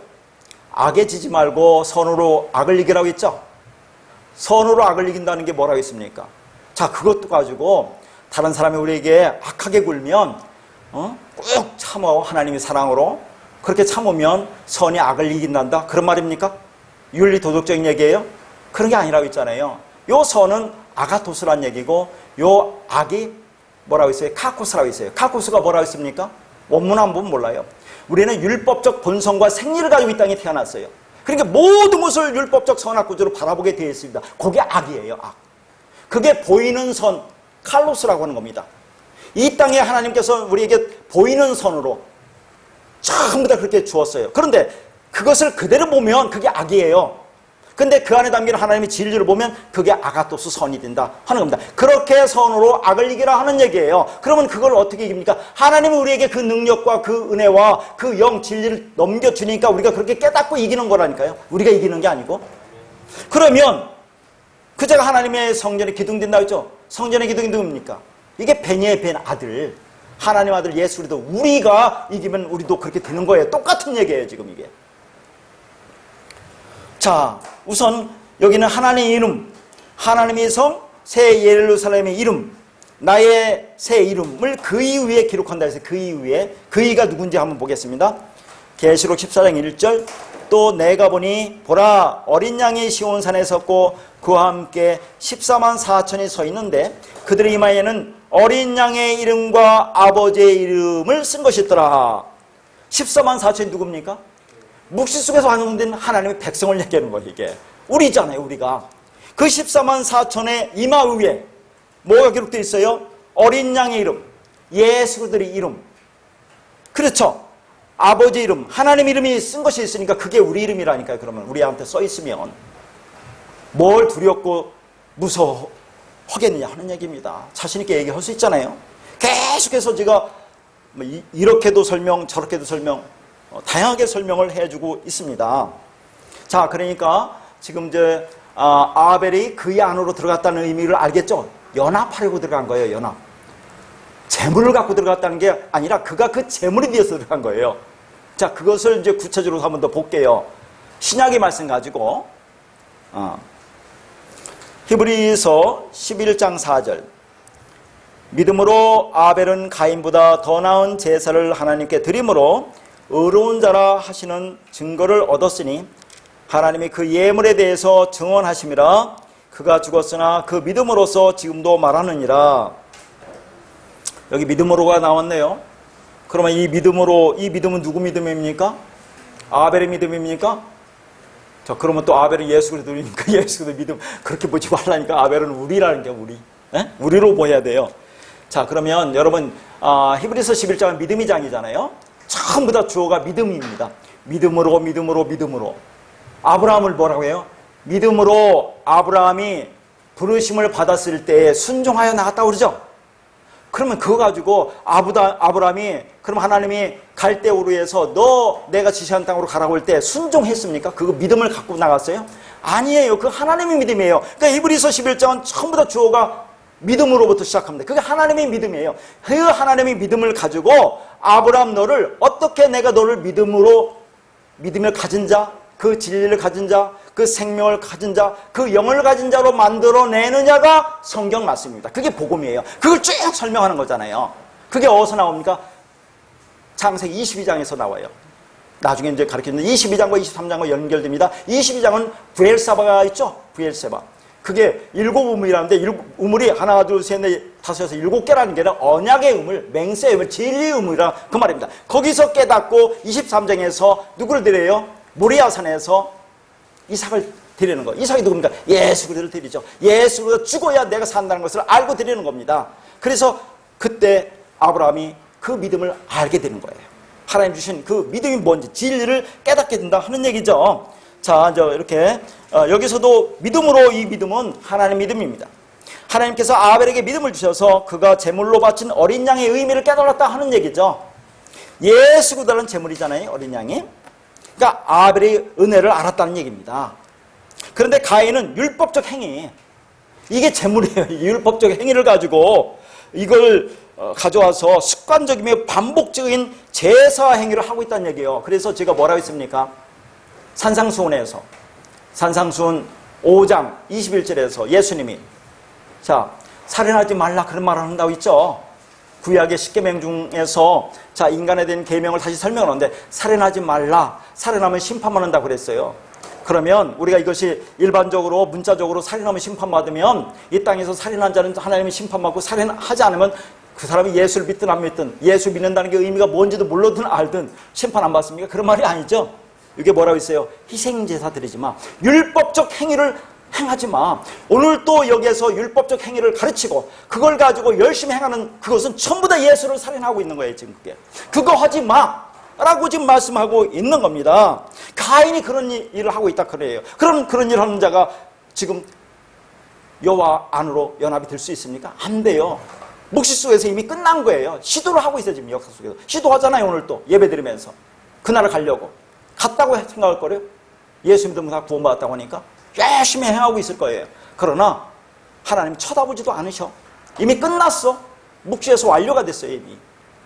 악에 지지 말고 선으로 악을 이기라고 했죠? 선으로 악을 이긴다는 게 뭐라고 했습니까? 자, 그것도 가지고 다른 사람이 우리에게 악하게 굴면 꾹 참어. 하나님의 사랑으로 그렇게 참으면 선이 악을 이긴단다, 그런 말입니까? 윤리 도덕적인 얘기예요? 그런 게 아니라고 했잖아요. 요 선은 아가토스란 얘기고 요 악이 뭐라고 했어요? 카코스라고 했어요. 카코스가 뭐라고 했습니까? 원문 한 번 몰라요. 우리는 율법적 본성과 생리를 가지고 이 땅에 태어났어요. 그러니까 모든 것을 율법적 선악 구조로 바라보게 되어 있습니다. 그게 악이에요, 악. 그게 보이는 선, 칼로스라고 하는 겁니다. 이 땅에 하나님께서 우리에게 보이는 선으로 전부 다 그렇게 주었어요. 그런데 그것을 그대로 보면 그게 악이에요. 근데 그 안에 담긴 하나님의 진리를 보면 그게 아가토스 선이 된다 하는 겁니다. 그렇게 선으로 악을 이기라 하는 얘기예요. 그러면 그걸 어떻게 이깁니까? 하나님은 우리에게 그 능력과 그 은혜와 그 영 진리를 넘겨주니까 우리가 그렇게 깨닫고 이기는 거라니까요. 우리가 이기는 게 아니고. 그러면 그 제가 하나님의 성전에 기둥 된다고 했죠. 성전의 기둥이 누굽니까? 이게 베니의 벤 아들, 하나님 아들 예수 그리스도. 우리가 이기면 우리도 그렇게 되는 거예요. 똑같은 얘기예요, 지금 이게. 자, 우선 여기는 하나님의 이름, 하나님의 성, 새 예루살렘의 이름, 나의 새 이름을 그의 위에 기록한다 해서 그의 위에, 그의가 누군지 한번 보겠습니다. 계시록 14장 1절. 또 내가 보니 보라, 어린 양이 시온산에 섰고 그와 함께 14만 4천이 서 있는데 그들의 이마에는 어린 양의 이름과 아버지의 이름을 쓴 것이 있더라. 14만 4천이 누굽니까? 묵시 속에서 완성된 하나님의 백성을 얘기하는 거예요, 이게. 우리잖아요, 우리가. 그 14만 4천의 이마 위에 뭐가 기록되어 있어요? 어린 양의 이름, 예수들의 이름. 그렇죠. 아버지 이름, 하나님 이름이 쓴 것이 있으니까 그게 우리 이름이라니까요. 그러면 우리한테 써 있으면 뭘 두렵고 무서워하겠느냐 하는 얘기입니다. 자신 있게 얘기할 수 있잖아요. 계속해서 제가 이렇게도 설명, 저렇게도 설명, 다양하게 설명을 해주고 있습니다. 자, 그러니까 지금 이제 아벨이 그의 안으로 들어갔다는 의미를 알겠죠? 연합하려고 들어간 거예요, 연합. 재물을 갖고 들어갔다는 게 아니라 그가 그 재물에 비해서 들어간 거예요. 자, 그것을 이제 구체적으로 한번 더 볼게요. 신약의 말씀 가지고 히브리서 11장 4절. 믿음으로 아벨은 가인보다 더 나은 제사를 하나님께 드림으로 의로운 자라 하시는 증거를 얻었으니 하나님이 그 예물에 대해서 증언하심이라. 그가 죽었으나 그 믿음으로서 지금도 말하느니라. 여기 믿음으로가 나왔네요. 그러면 이 믿음은 누구 믿음입니까? 아벨의 믿음입니까? 자, 그러면 또 아벨은 예수 그리스도니까 예수 그리스도 믿음 그렇게 보지 말라니까. 아벨은 우리라는 게 우리. 우리로 보여야 돼요. 자, 그러면 여러분 히브리서 11장은 믿음의 장이잖아요. 전부 다 주어가 믿음입니다. 믿음으로. 아브라함을 뭐라고 해요? 믿음으로 아브라함이 부르심을 받았을 때 순종하여 나갔다고 그러죠? 그러면 그거 가지고 아브라함이 그럼 하나님이 갈대우르에서 너 내가 지시한 땅으로 가라고 할 때 순종했습니까? 그거 믿음을 갖고 나갔어요? 아니에요. 그 하나님의 믿음이에요. 그러니까 히브리서 11장은 전부 다 주어가 믿음으로부터 시작합니다. 그게 하나님의 믿음이에요. 그 하나님의 믿음을 가지고 아브라함 너를 어떻게 내가 너를 믿음을 가진 자, 그 진리를 가진 자, 그 생명을 가진 자, 그 영을 가진 자로 만들어내느냐가 성경 말씀입니다. 그게 복음이에요. 그걸 쭉 설명하는 거잖아요. 그게 어디서 나옵니까? 창세기 22장에서 나와요. 나중에 이제 가르치는 22장과 23장과 연결됩니다. 22장은 브엘사바가 있죠? 브엘세바. 그게 7우물이라는데 우물이 하나, 둘, 셋, 넷, 다섯, 여섯, 7개라는 게 아니라 언약의 우물, 맹세의 우물, 진리의 우물이라 그 말입니다. 거기서 깨닫고 23장에서 누구를 드려요? 모리아산에서 이삭을 드리는 거. 이삭이 누굽니까? 예수 그리스도를 드리죠. 예수 그리스도 죽어야 내가 산다는 것을 알고 드리는 겁니다. 그래서 그때 아브라함이 그 믿음을 알게 되는 거예요. 하나님 주신 그 믿음이 뭔지 진리를 깨닫게 된다 하는 얘기죠. 자, 이제 이렇게 여기서도 믿음으로, 이 믿음은 하나님의 믿음입니다. 하나님께서 아벨에게 믿음을 주셔서 그가 제물로 바친 어린 양의 의미를 깨달았다 하는 얘기죠. 예수 그리스도는 제물이잖아요, 어린 양이. 그러니까 아벨의 은혜를 알았다는 얘기입니다. 그런데 가인은 율법적 행위, 이게 제물이에요. 율법적 행위를 가지고 이걸 가져와서 습관적이며 반복적인 제사 행위를 하고 있다는 얘기예요. 그래서 제가 뭐라고 했습니까? 산상수훈에서, 산상수훈 5장 21절에서 예수님이, 자, 살인하지 말라 그런 말을 한다고 있죠. 구약의 10계명 중에서, 자, 인간에 대한 계명을 다시 설명하는데, 살인하지 말라, 살인하면 심판받는다고 그랬어요. 그러면 우리가 이것이 일반적으로 문자적으로 살인하면 심판받으면, 이 땅에서 살인한 자는 하나님이 심판받고, 살인하지 않으면 그 사람이 예수를 믿든 안 믿든, 예수 믿는다는 게 의미가 뭔지도 모르든 알든 심판 안 받습니까? 그런 말이 아니죠. 이게 뭐라고 있어요? 희생제사 드리지 마, 율법적 행위를 행하지 마. 오늘 또 여기에서 율법적 행위를 가르치고 그걸 가지고 열심히 행하는 그것은 전부 다 예수를 살인하고 있는 거예요. 지금 그거 하지 마 라고 지금 말씀하고 있는 겁니다. 가인이 그런 일을 하고 있다 그래요. 그럼 그런 일을 하는 자가 지금 여호와 안으로 연합이 될 수 있습니까? 안 돼요. 묵시 속에서 이미 끝난 거예요. 시도를 하고 있어요. 지금 역사 속에서 시도하잖아요. 오늘 또 예배 드리면서 그날을 가려고 갔다고 생각할 거래요. 예수 믿으면 다 구원받았다고 하니까 열심히 행하고 있을 거예요. 그러나 하나님 쳐다보지도 않으셔. 이미 끝났어. 묵시에서 완료가 됐어요. 이미.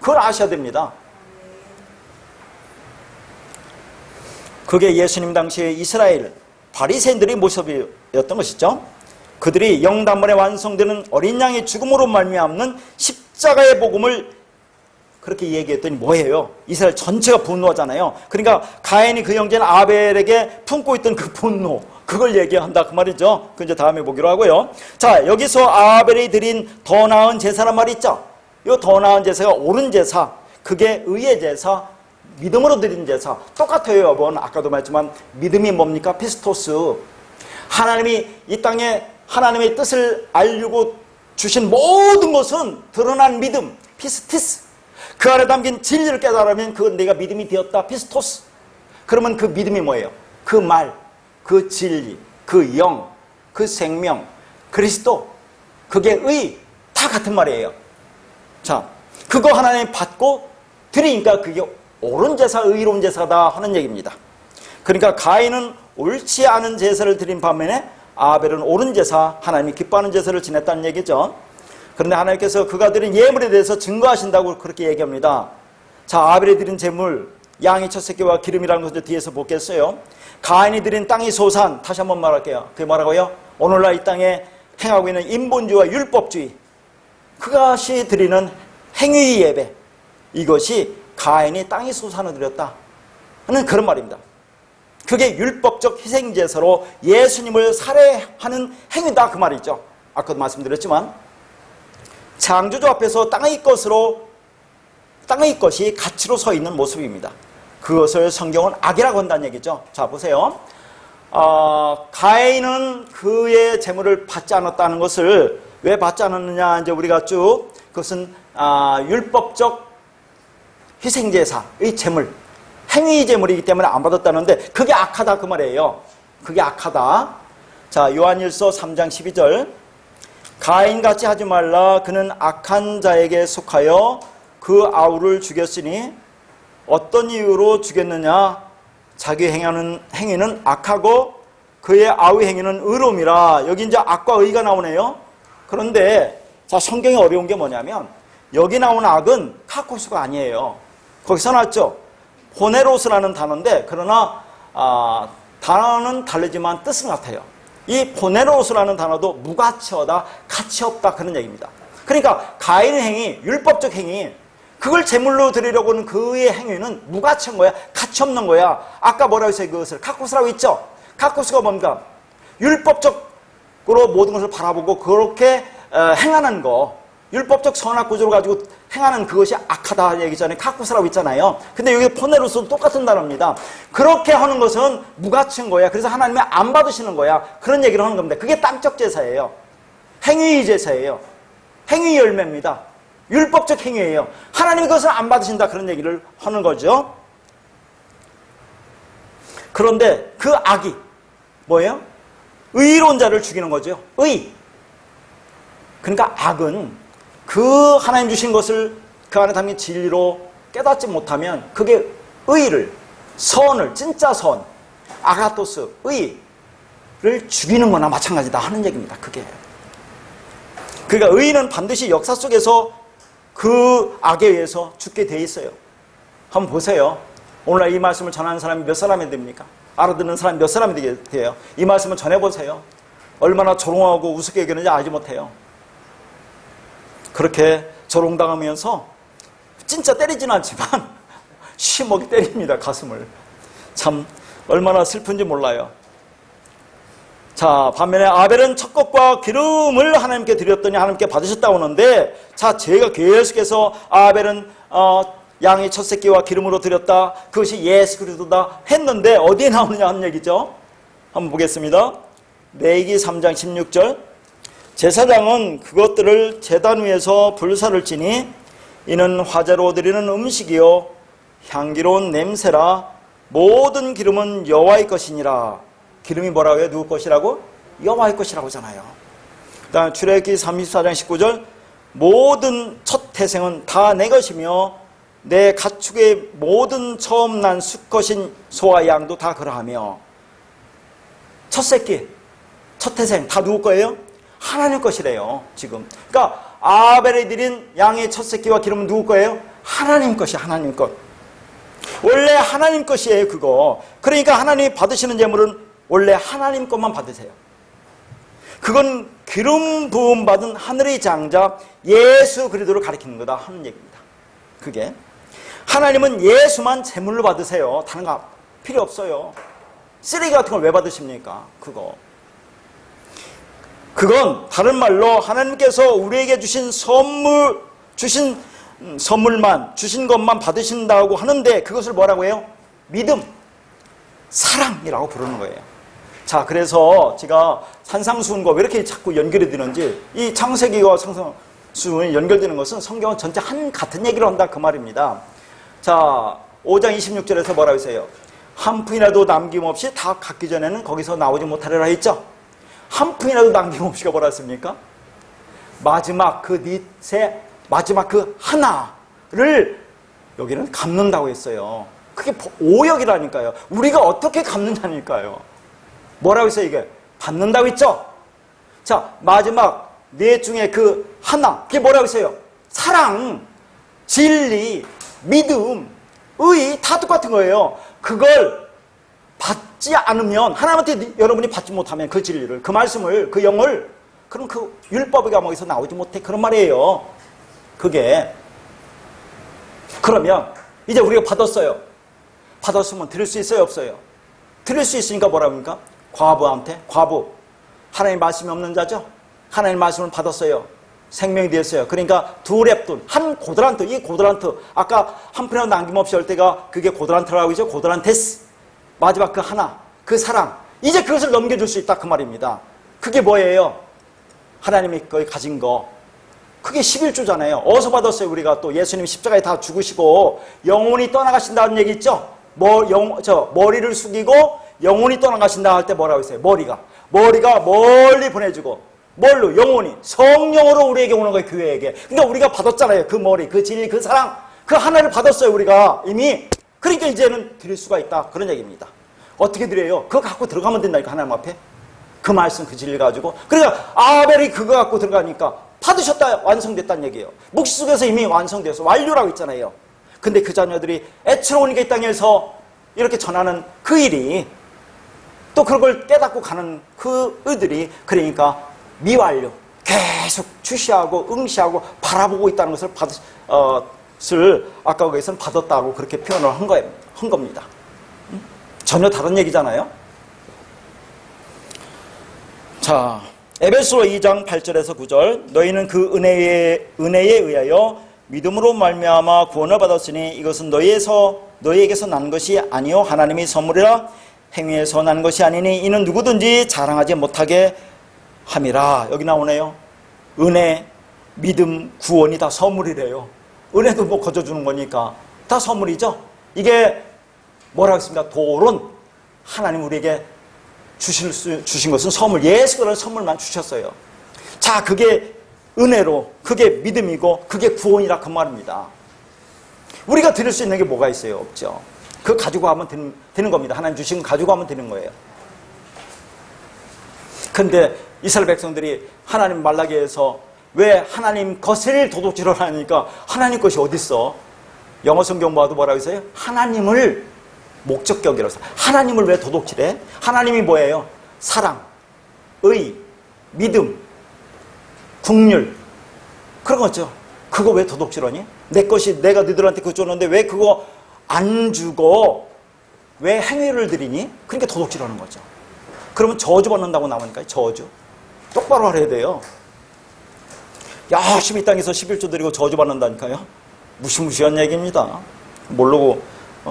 그걸 아셔야 됩니다. 그게 예수님 당시에 이스라엘 바리새인들의 모습이었던 것이죠. 그들이 영단번에 완성되는 어린 양의 죽음으로 말미암는 십자가의 복음을 그렇게 얘기했더니 뭐예요? 이스라엘 전체가 분노하잖아요. 그러니까 가인이 그 형제인 아벨에게 품고 있던 그 분노, 그걸 얘기한다 그 말이죠. 그 이제 다음에 보기로 하고요. 자, 여기서 아벨이 드린 더 나은 제사란 말이 있죠. 이 더 나은 제사가 옳은 제사, 그게 의의 제사, 믿음으로 드린 제사. 똑같아요, 여러분. 아까도 말했지만 믿음이 뭡니까? 피스토스. 하나님이 이 땅에 하나님의 뜻을 알리고 주신 모든 것은 드러난 믿음, 피스티스. 그 안에 담긴 진리를 깨달으면 그건 내가 믿음이 되었다, 피스토스. 그러면 그 믿음이 뭐예요? 그 말, 그 진리, 그 영, 그 생명, 그리스도, 그게 의, 다 같은 말이에요. 자, 그거 하나님 받고 드리니까 그게 옳은 제사, 의로운 제사다 하는 얘기입니다. 그러니까 가인은 옳지 않은 제사를 드린 반면에 아벨은 옳은 제사, 하나님이 기뻐하는 제사를 지냈다는 얘기죠. 그런데 하나님께서 그가 드린 예물에 대해서 증거하신다고 그렇게 얘기합니다. 자, 아벨이 드린 제물, 양의 첫 새끼와 기름이라는 것을 뒤에서 보겠어요. 가인이 드린 땅의 소산, 다시 한번 말할게요. 그게 뭐라고요? 오늘날 이 땅에 행하고 있는 인본주의와 율법주의, 그것이 드리는 행위 예배, 이것이 가인이 땅의 소산을 드렸다 하는 그런 말입니다. 그게 율법적 희생제사로 예수님을 살해하는 행위다 그 말이죠. 아까도 말씀드렸지만 창조주 앞에서 땅의 것이 가치로 서 있는 모습입니다. 그것을 성경은 악이라고 한다는 얘기죠. 자, 보세요. 가인은 그의 재물을 받지 않았다는 것을 왜 받지 않았느냐, 이제 우리가 쭉 그것은 율법적 희생제사의 재물, 행위 제물이기 때문에 안 받았다는데 그게 악하다 그 말이에요. 그게 악하다. 자, 요한일서 3장 12절. 가인같이 하지 말라. 그는 악한 자에게 속하여 그 아우를 죽였으니 어떤 이유로 죽였느냐? 자기 행하는 행위는 악하고 그의 아우의 행위는 의로움이라. 여기 이제 악과 의가 나오네요. 그런데 자, 성경이 어려운 게 뭐냐면 여기 나온 악은 카코스가 아니에요. 거기서 나왔죠. 포네로스라는 단어인데 그러나 단어는 다르지만 뜻은 같아요. 이 포네로스라는 단어도 무가치하다, 가치 없다 그런 얘기입니다. 그러니까 가인의 행위, 율법적 행위, 그걸 제물로 드리려고 하는 그의 행위는 무가치한 거야, 가치 없는 거야. 아까 뭐라고 했어요? 그것을 카코스라고 했죠. 카코스가 뭔가 율법적으로 모든 것을 바라보고 그렇게 행하는 거, 율법적 선악 구조를 가지고 행하는 그것이 악하다 얘기잖아요. 카쿠스라고 있잖아요. 근데 여기 포네로스도 똑같은 단어입니다. 그렇게 하는 것은 무가치인 거야. 그래서 하나님이 안 받으시는 거야. 그런 얘기를 하는 겁니다. 그게 땅적 제사예요. 행위 제사예요. 행위 열매입니다. 율법적 행위예요. 하나님이 그것을 안 받으신다. 그런 얘기를 하는 거죠. 그런데 그 악이 뭐예요? 의로운 자를 죽이는 거죠. 의. 그러니까 악은 그 하나님 주신 것을 그 안에 담긴 진리로 깨닫지 못하면 그게 의를, 선을, 진짜 선, 아가토스, 의를 죽이는 거나 마찬가지다 하는 얘기입니다. 그게. 그러니까 의는 반드시 역사 속에서 그 악에 의해서 죽게 돼 있어요. 한번 보세요. 오늘날 이 말씀을 전하는 사람이 몇 사람이 됩니까? 알아듣는 사람이 몇 사람이 되게 돼요? 이 말씀을 전해보세요. 얼마나 조롱하고 우습게 여기는지 알지 못해요. 그렇게 조롱당하면서 진짜 때리진 않지만 심하게 때립니다. 가슴을. 참 얼마나 슬픈지 몰라요. 자, 반면에 아벨은 첫 것과 기름을 하나님께 드렸더니 하나님께 받으셨다고 하는데, 자, 제가 계속해서 아벨은 양의 첫 새끼와 기름으로 드렸다. 그것이 예수 그리스도다 했는데 어디에 나오느냐 하는 얘기죠. 한번 보겠습니다. 레위기 3장 16절. 제사장은 그것들을 제단 위에서 불사를 지니 이는 화제로 드리는 음식이요 향기로운 냄새라 모든 기름은 여호와의 것이니라. 기름이 뭐라고 해요? 누구 것이라고? 여호와의 것이라고 하잖아요. 그다음 출애굽기 34장 19절. 모든 첫 태생은 다 내 것이며 내 가축의 모든 처음 난 수컷인 소와 양도 다 그러하며. 첫 새끼, 첫 태생 다 누구 거예요? 하나님 것이래요. 지금. 그러니까 아벨이 드린 양의 첫 새끼와 기름은 누구 거예요? 하나님 것이 하나님 것. 원래 하나님 것이에요. 그거. 그러니까 하나님이 받으시는 제물은 원래 하나님 것만 받으세요. 그건 기름 부음 받은 하늘의 장자 예수 그리스도를 가리키는 거다 하는 얘기입니다. 그게 하나님은 예수만 제물로 받으세요. 다른 거 필요 없어요. 쓰레기 같은 걸 왜 받으십니까? 그건 다른 말로 하나님께서 우리에게 주신 선물만, 주신 것만 받으신다고 하는데 그것을 뭐라고 해요? 믿음, 사랑이라고 부르는 거예요. 자, 그래서 제가 산상수훈과 왜 이렇게 자꾸 연결이 되는지, 이 창세기와 산상수훈이 연결되는 것은 성경은 전체 같은 얘기를 한다 그 말입니다. 자, 5장 26절에서 뭐라고 했어요? 한 푼이라도 남김없이 다 갖기 전에는 거기서 나오지 못하리라 했죠? 한 푼이라도 남김없이가 뭐라 했습니까? 마지막 그 닛의 마지막 그 하나를 여기는 갚는다고 했어요. 그게 오역이라니까요. 우리가 어떻게 갚는다니까요. 뭐라고 했어요? 이게 받는다고 했죠? 자, 마지막 넷 중에 그 하나, 그게 뭐라고 했어요? 사랑, 진리, 믿음, 의, 다 똑같은 거예요. 그걸 받지 않으면, 하나님한테 여러분이 받지 못하면 그 진리를, 그 말씀을, 그 영을, 그럼 그 율법의 감옥에서 나오지 못해. 그런 말이에요. 그게. 그러면 이제 우리가 받았어요. 받았으면 드릴 수 있어요? 없어요? 드릴 수 있으니까 뭐라고 합니까? 과부한테, 과부. 하나님 말씀이 없는 자죠? 하나님 말씀을 받았어요. 생명이 되었어요. 그러니까 두 랩돈, 한 고드란트, 이 고드란트. 아까 한 푼이라도 남김없이 할 때가 그게 고드란트라고 하죠? 고드란테스. 마지막 그 하나, 그 사랑. 이제 그것을 넘겨줄 수 있다 그 말입니다. 그게 뭐예요? 하나님이 거기 가진 거. 그게 11조잖아요. 어디서 받았어요? 우리가 또 예수님 십자가에 다 죽으시고 영혼이 떠나가신다는 얘기 있죠? 머리를 숙이고 영혼이 떠나가신다 할 때 뭐라고 했어요? 머리가 멀리 보내주고 뭘로? 영혼이 성령으로 우리에게 오는 거예요. 교회에게. 그러니까 우리가 받았잖아요. 그 머리, 그 진리, 그 사랑, 그 하나를 받았어요. 우리가 이미. 그러니까 이제는 드릴 수가 있다. 그런 얘기입니다. 어떻게 드려요? 그거 갖고 들어가면 된다니까. 하나님 앞에. 그 말씀, 그 진리 가지고. 그러니까 아벨이 그거 갖고 들어가니까 받으셨다, 완성됐다는 얘기예요. 묵시 속에서 이미 완성되어서 완료라고 있잖아요. 근데 그 자녀들이 애처로우니까 이 땅에서 이렇게 전하는 그 일이, 또 그걸 깨닫고 가는 그 의들이, 그러니까 미완료, 계속 주시하고 응시하고 바라보고 있다는 것을 아까 거기서는 받았다고 그렇게 표현을 한 겁니다. 전혀 다른 얘기잖아요. 자, 에베소 2장 8절에서 9절. 너희는 그 은혜에 의하여 믿음으로 말미암아 구원을 받았으니 이것은 너희에게서 난 것이 아니요 하나님의 선물이라. 행위에서 난 것이 아니니 이는 누구든지 자랑하지 못하게 함이라. 여기 나오네요. 은혜, 믿음, 구원이 다 선물이래요. 은혜도 뭐 거저주는 거니까 다 선물이죠. 이게 뭐라고 했습니까? 도론, 하나님 우리에게 주신 것은 선물, 예수라는 선물만 주셨어요. 자, 그게 은혜로, 그게 믿음이고 그게 구원이라 그 말입니다. 우리가 드릴 수 있는 게 뭐가 있어요? 없죠. 그거 가지고 하면 되는 겁니다. 하나님 주신 거 가지고 하면 되는 거예요. 근데 이스라엘 백성들이 하나님 말라기에서 왜 하나님 것을 도둑질을 하니까 하나님 것이 어딨어? 영어 성경 봐도 뭐라고 했어요? 하나님을 목적격이라서. 하나님을 왜 도둑질해? 하나님이 뭐예요? 사랑, 의, 믿음, 긍휼, 그런 거죠. 그거 왜 도둑질하니? 내 것이 내가 너희들한테 그거 줬는데 왜 그거 안 주고 왜 행위를 드리니? 그러니까 도둑질하는 거죠. 그러면 저주 받는다고 나오니까 저주. 똑바로 하려야 돼요. 열심히 이 땅에서 11조 드리고 저주 받는다니까요. 무시무시한 얘기입니다. 모르고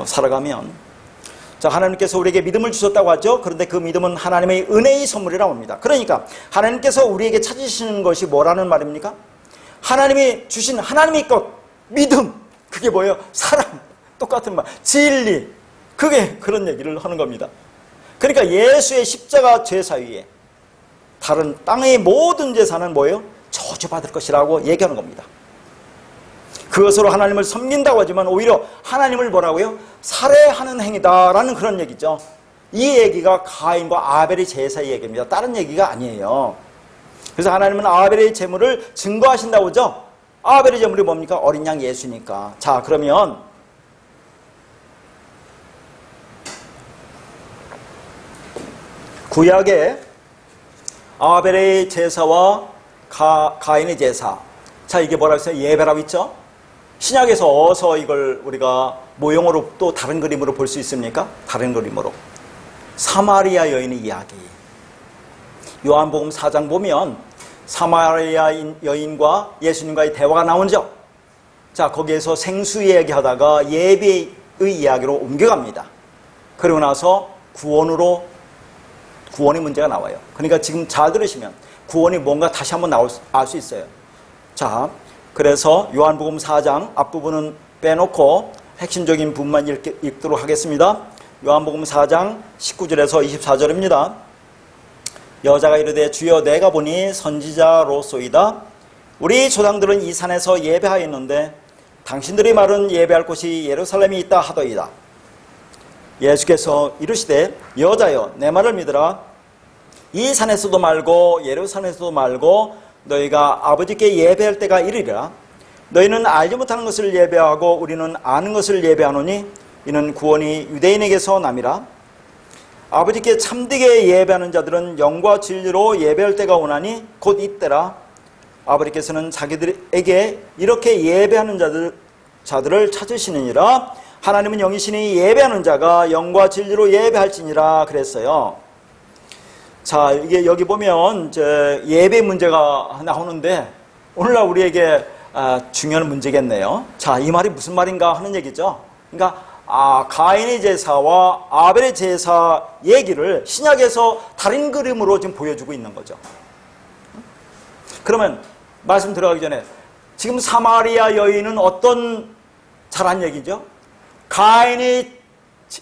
살아가면. 자, 하나님께서 우리에게 믿음을 주셨다고 하죠. 그런데 그 믿음은 하나님의 은혜의 선물이라고 합니다. 그러니까 하나님께서 우리에게 찾으시는 것이 뭐라는 말입니까? 하나님이 주신 하나님의 것, 믿음. 그게 뭐예요? 사랑. 똑같은 말. 진리. 그게 그런 얘기를 하는 겁니다. 그러니까 예수의 십자가 제사 위에 다른 땅의 모든 제사는 뭐예요? 저주받을 것이라고 얘기하는 겁니다. 그것으로 하나님을 섬긴다고 하지만 오히려 하나님을 뭐라고요? 살해하는 행위다라는 그런 얘기죠. 이 얘기가 가인과 아벨의 제사의 얘기입니다. 다른 얘기가 아니에요. 그래서 하나님은 아벨의 제물을 증거하신다고 하죠. 아벨의 제물이 뭡니까? 어린 양 예수니까. 자, 그러면 구약에 아벨의 제사와 가인의 제사. 자, 이게 뭐라고 했어요? 예배라고 있죠? 신약에서 어서 이걸 우리가 모형으로 또 다른 그림으로 볼 수 있습니까? 다른 그림으로. 사마리아 여인의 이야기. 요한복음 4장 보면 사마리아 여인과 예수님과의 대화가 나오죠. 자, 거기에서 생수 이야기하다가 예배의 이야기로 옮겨갑니다. 그리고 나서 구원의 문제가 나와요. 그러니까 지금 잘 들으시면 구원이 뭔가 다시 한번 알 수 있어요. 자, 그래서 요한복음 4장 앞부분은 빼놓고 핵심적인 부분만 읽도록 하겠습니다. 요한복음 4장 19절에서 24절입니다. 여자가 이르되 주여 내가 보니 선지자로소이다. 우리 조상들은 이 산에서 예배하였는데 당신들의 말은 예배할 곳이 예루살렘이 있다 하더이다. 예수께서 이르시되 여자여 내 말을 믿으라. 이 산에서도 말고 예루살렘에서도 말고 너희가 아버지께 예배할 때가 이르리라. 너희는 알지 못하는 것을 예배하고 우리는 아는 것을 예배하노니 이는 구원이 유대인에게서 남이라. 아버지께 참되게 예배하는 자들은 영과 진리로 예배할 때가 오나니 곧 이때라. 아버지께서는 자기들에게 이렇게 예배하는 자들을 찾으시느니라. 하나님은 영이시니 예배하는 자가 영과 진리로 예배할지니라 그랬어요. 자, 이게 여기 보면 이제 예배 문제가 나오는데 오늘날 우리에게 중요한 문제겠네요. 자, 이 말이 무슨 말인가 하는 얘기죠. 그러니까 가인의 제사와 아벨의 제사 얘기를 신약에서 다른 그림으로 지금 보여주고 있는 거죠. 그러면 말씀 들어가기 전에 지금 사마리아 여인은 어떤 잘한 얘기죠? 가인의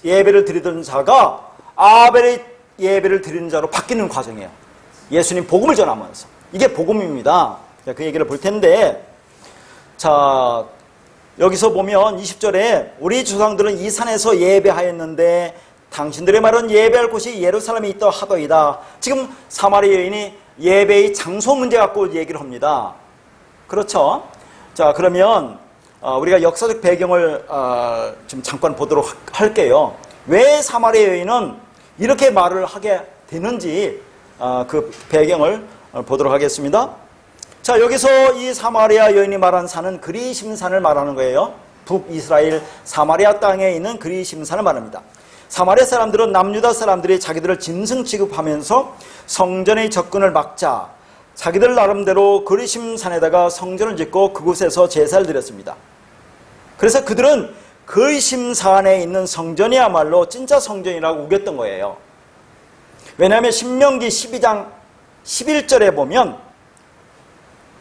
예배를 드리던 자가 아벨의 예배를 드리는 자로 바뀌는 과정이에요. 예수님 복음을 전하면서. 이게 복음입니다. 그 얘기를 볼 텐데, 자, 여기서 보면 20절에 우리 조상들은 이 산에서 예배하였는데 당신들의 말은 예배할 곳이 예루살렘에 있다 하더이다. 지금 사마리아 여인이 예배의 장소 문제 갖고 얘기를 합니다. 그렇죠? 자, 그러면 우리가 역사적 배경을 좀 잠깐 보도록 할게요. 왜 사마리아 여인은 이렇게 말을 하게 되는지 그 배경을 보도록 하겠습니다. 자, 여기서 이 사마리아 여인이 말한 산은 그리심산을 말하는 거예요. 북이스라엘 사마리아 땅에 있는 그리심산을 말합니다. 사마리아 사람들은 남유다 사람들이 자기들을 짐승 취급하면서 성전의 접근을 막자 자기들 나름대로 그리심산에다가 성전을 짓고 그곳에서 제사를 드렸습니다. 그래서 그들은 그리심산에 있는 성전이야말로 진짜 성전이라고 우겼던 거예요. 왜냐하면 신명기 12장 11절에 보면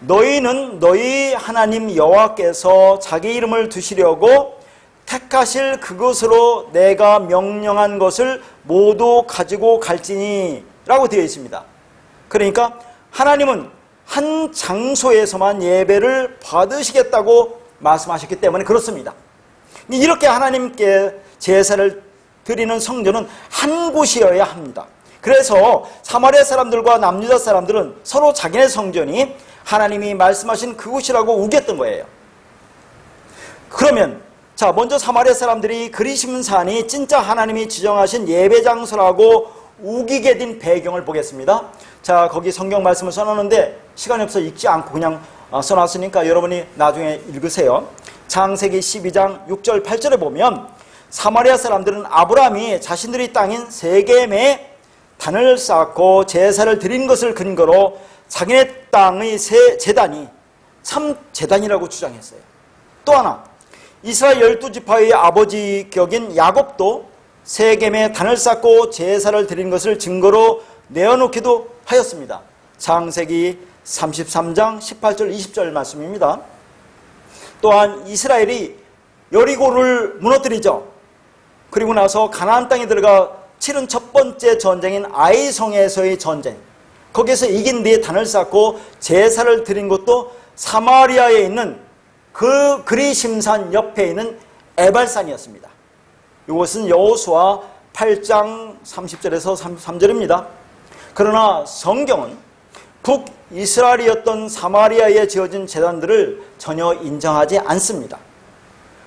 너희는 너희 하나님 여호와께서 자기 이름을 두시려고 택하실 그곳으로 내가 명령한 것을 모두 가지고 갈지니 라고 되어 있습니다. 그러니까 하나님은 한 장소에서만 예배를 받으시겠다고 말씀하셨기 때문에 그렇습니다. 이렇게 하나님께 제사를 드리는 성전은 한 곳이어야 합니다. 그래서 사마리아 사람들과 남유다 사람들은 서로 자기네 성전이 하나님이 말씀하신 그곳이라고 우겼던 거예요. 그러면 자, 먼저 사마리아 사람들이 그리심산이 진짜 하나님이 지정하신 예배 장소라고 우기게 된 배경을 보겠습니다. 자, 거기 성경 말씀을 써놨는데 시간이 없어 읽지 않고 그냥 써놨으니까 여러분이 나중에 읽으세요. 창세기 12장 6절 8절에 보면 사마리아 사람들은 아브라함이 자신들의 땅인 세겜에 단을 쌓고 제사를 드린 것을 근거로 자기네 땅의 새 제단이 참 제단이라고 주장했어요. 또 하나, 이스라엘 12지파의 아버지 격인 야곱도 세겜에 단을 쌓고 제사를 드린 것을 증거로 내어놓기도 하였습니다. 창세기 33장 18절 20절 말씀입니다. 또한 이스라엘이 여리고를 무너뜨리죠. 그리고 나서 가나안 땅에 들어가 치른 첫 번째 전쟁인 아이성에서의 전쟁, 거기에서 이긴 뒤에 단을 쌓고 제사를 드린 것도 사마리아에 있는 그 그리심산 옆에 있는 에발산이었습니다. 이것은 여호수아 8장 30절에서 33절입니다. 그러나 성경은 북이스라엘이었던 사마리아에 지어진 제단들을 전혀 인정하지 않습니다.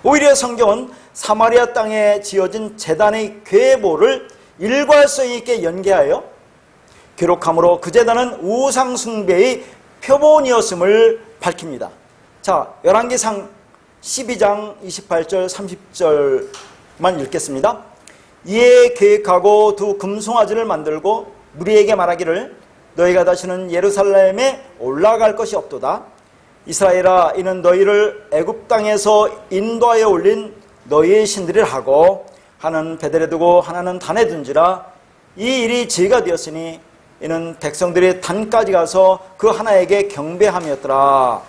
오히려 성경은 사마리아 땅에 지어진 제단의 계보를 일관성 있게 연계하여 기록함으로 그 제단은 우상 숭배의 표본이었음을 밝힙니다. 자, 열왕기상 12장 28절 30절만 읽겠습니다. 이에 계획하고 두 금송아지를 만들고 무리에게 말하기를 너희가 다시는 예루살렘에 올라갈 것이 없도다. 이스라엘아, 이는 너희를 애굽 땅에서 인도하여 올린 너희의 신들이라 하고 하나는 베델에 두고 하나는 단에 둔지라. 이 일이 죄가 되었으니 이는 백성들이 단까지 가서 그 하나에게 경배함이었더라.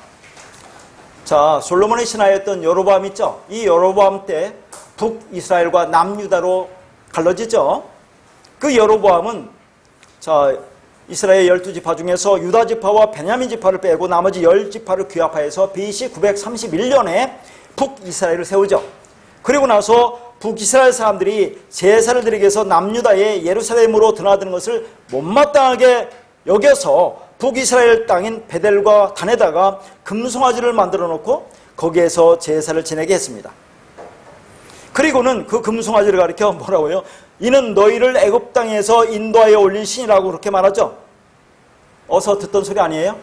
자, 솔로몬의 신하였던 여로보암 있죠? 이 여로보암 때 북이스라엘과 남유다로 갈라지죠. 그 여로보암은 자, 이스라엘 12지파 중에서 유다 지파와 베냐민 지파를 빼고 나머지 10지파를 규합하여서 BC 931년에 북이스라엘을 세우죠. 그리고 나서 북이스라엘 사람들이 제사를 드리기 위해서 남유다의 예루살렘으로 드나드는 것을 못마땅하게 여겨서 북이스라엘 땅인 베델과 단에다가 금송아지를 만들어 놓고 거기에서 제사를 지내게 했습니다. 그리고는 그 금송아지를 가리켜 뭐라고요? 이는 너희를 애굽 땅에서 인도하여 올린 신이라고 그렇게 말하죠. 어서 듣던 소리 아니에요?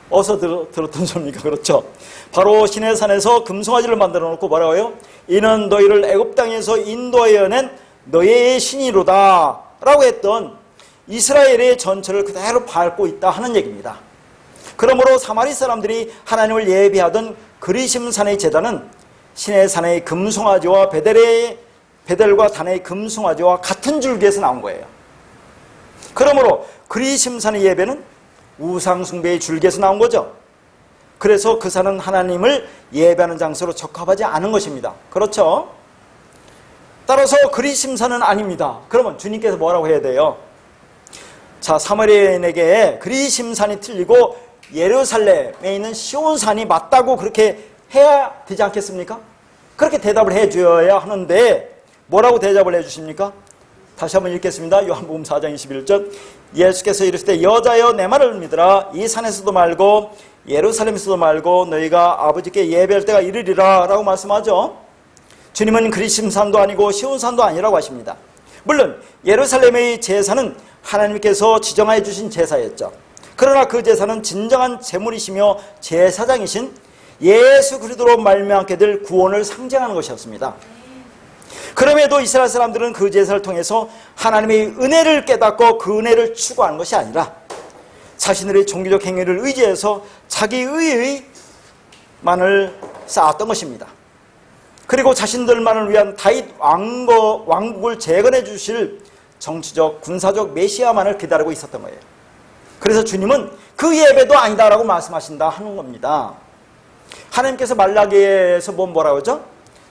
어서 들었던 소리입니까? 그렇죠. 바로 시내산에서 금송아지를 만들어 놓고 뭐라고요? 이는 너희를 애굽 땅에서 인도하여 낸 너희의 신이로다 라고 했던 이스라엘의 전철을 그대로 밟고 있다 하는 얘기입니다. 그러므로 사마리 사람들이 하나님을 예배하던 그리심산의 제단은 시내산의 금송아지와 베델과 단의 금송아지와 같은 줄기에서 나온 거예요. 그러므로 그리심산의 예배는 우상숭배의 줄기에서 나온 거죠. 그래서 그 산은 하나님을 예배하는 장소로 적합하지 않은 것입니다. 그렇죠? 따라서 그리심산은 아닙니다. 그러면 주님께서 뭐라고 해야 돼요? 자, 사마리아인에게 그리심산이 틀리고 예루살렘에 있는 시온산이 맞다고 그렇게 해야 되지 않겠습니까? 그렇게 대답을 해줘야 하는데 뭐라고 대답을 해주십니까? 다시 한번 읽겠습니다. 요한복음 4장 21절. 예수께서 이르시되 여자여 내 말을 믿으라. 이 산에서도 말고 예루살렘에서도 말고 너희가 아버지께 예배할 때가 이르리라 라고 말씀하죠. 주님은 그리심산도 아니고 시온산도 아니라고 하십니다. 물론 예루살렘의 제사는 하나님께서 지정하여 주신 제사였죠. 그러나 그 제사는 진정한 제물이시며 제사장이신 예수 그리스도로 말미암게 될 구원을 상징하는 것이었습니다. 그럼에도 이스라엘 사람들은 그 제사를 통해서 하나님의 은혜를 깨닫고 그 은혜를 추구하는 것이 아니라 자신들의 종교적 행위를 의지해서 자기 의의만을 쌓았던 것입니다. 그리고 자신들만을 위한 다윗 왕국을 재건해 주실 정치적, 군사적 메시아만을 기다리고 있었던 거예요. 그래서 주님은 그 예배도 아니다라고 말씀하신다 하는 겁니다. 하나님께서 말라기에서 뭐라고 하죠?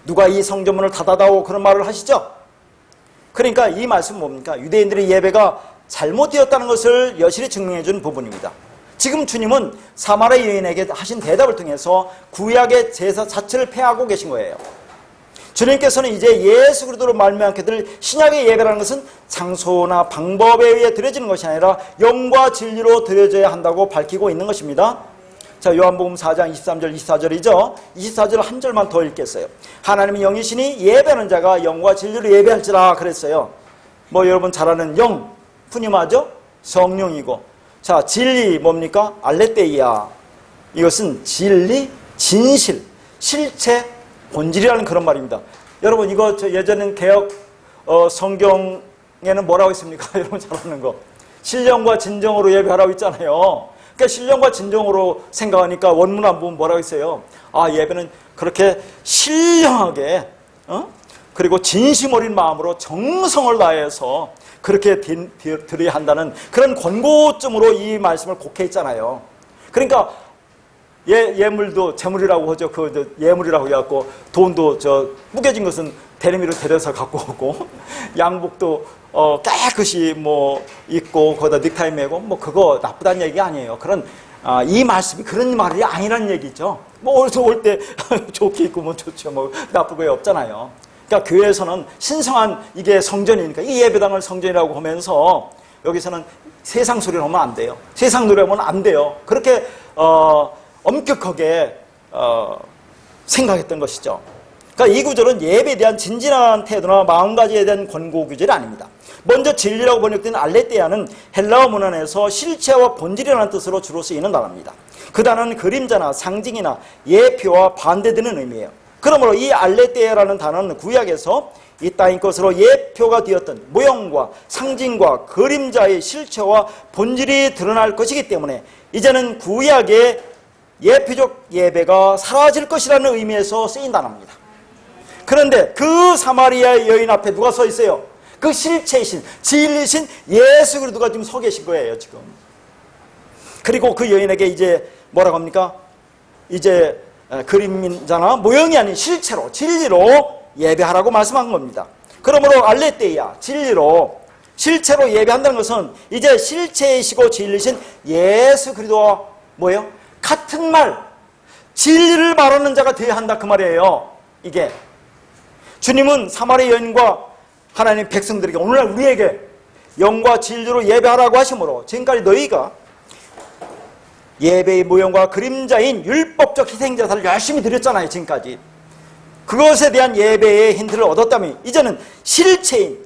누가 이 성전문을 닫아다오 그런 말을 하시죠? 그러니까 이 말씀은 뭡니까? 유대인들의 예배가 잘못되었다는 것을 여실히 증명해 준 부분입니다. 지금 주님은 사마리아 여인에게 하신 대답을 통해서 구약의 제사 자체를 폐하고 계신 거예요. 주님께서는 이제 예수 그리스도로 말미암게 될 신약의 예배라는 것은 장소나 방법에 의해 드려지는 것이 아니라 영과 진리로 드려져야 한다고 밝히고 있는 것입니다. 자, 요한복음 4장 23절 24절이죠. 24절 한 절만 더 읽겠어요. 하나님이 영이시니 예배하는 자가 영과 진리로 예배할지라 그랬어요. 뭐 여러분 잘 아는 영, 푸니마죠? 성령이고. 자, 진리 뭡니까? 알레테이아. 이것은 진리, 진실, 실체, 본질이라는 그런 말입니다. 여러분 이거 예전엔 개혁 성경에는 뭐라고 있습니까? 여러분 잘 아는 거. 신령과 진정으로 예배하라고 있잖아요. 그러니까 신령과 진정으로 생각하니까 원문 안 보면 뭐라고 있어요? 아, 예배는 그렇게 신령하게 그리고 진심 어린 마음으로 정성을 다해서 그렇게 드려야 한다는 그런 권고점으로 이 말씀을 곡해했잖아요. 그러니까 예물도 재물이라고 하죠. 그 예물이라고 해갖고 돈도 무게진 것은 대리미로 데려서 갖고 오고 양복도 깨끗이 뭐 입고 거기다 넥타이 매고 뭐 그거 나쁘다는 얘기 아니에요. 그런 이 말씀이 그런 말이 아니라는 얘기죠. 뭐 어디서 올 때 좋게 입고 뭐 좋죠. 뭐 나쁠 거 없잖아요. 그러니까 교회에서는 신성한 이게 성전이니까 이 예배당을 성전이라고 하면서 여기서는 세상 소리를 하면 안 돼요. 세상 노래 하면 안 돼요. 그렇게 엄격하게 생각했던 것이죠. 그러니까 이 구절은 예배에 대한 진진한 태도나 마음가짐에 대한 권고 구절이 아닙니다. 먼저 진리라고 번역된 알레테아는 헬라어 문헌에서 실체와 본질이라는 뜻으로 주로 쓰이는 단어입니다. 그 단어는 그림자나 상징이나 예표와 반대되는 의미예요. 그러므로 이 알레테아라는 단어는 구약에서 이 땅의 것으로 예표가 되었던 모형과 상징과 그림자의 실체와 본질이 드러날 것이기 때문에 이제는 구약의 예표적 예배가 사라질 것이라는 의미에서 쓰인 단어입니다. 그런데 그 사마리아 여인 앞에 누가 서 있어요? 그 실체이신 진리신 예수 그리스도가 지금 서 계신 거예요, 지금. 그리고 그 여인에게 이제 뭐라고 합니까? 이제 그림자나 모형이 아닌 실체로, 진리로 예배하라고 말씀한 겁니다. 그러므로 알레테이아, 진리로, 실체로 예배한다는 것은 이제 실체이시고 진리신 예수 그리스도와 뭐예요? 같은 말, 진리를 말하는 자가 되어야 한다 그 말이에요. 이게 주님은 사마리아 여인과 하나님 백성들에게 오늘날 우리에게 영과 진리로 예배하라고 하시므로 지금까지 너희가 예배의 모형과 그림자인 율법적 희생제사를 열심히 드렸잖아요. 지금까지 그것에 대한 예배의 힌트를 얻었다면 이제는 실체인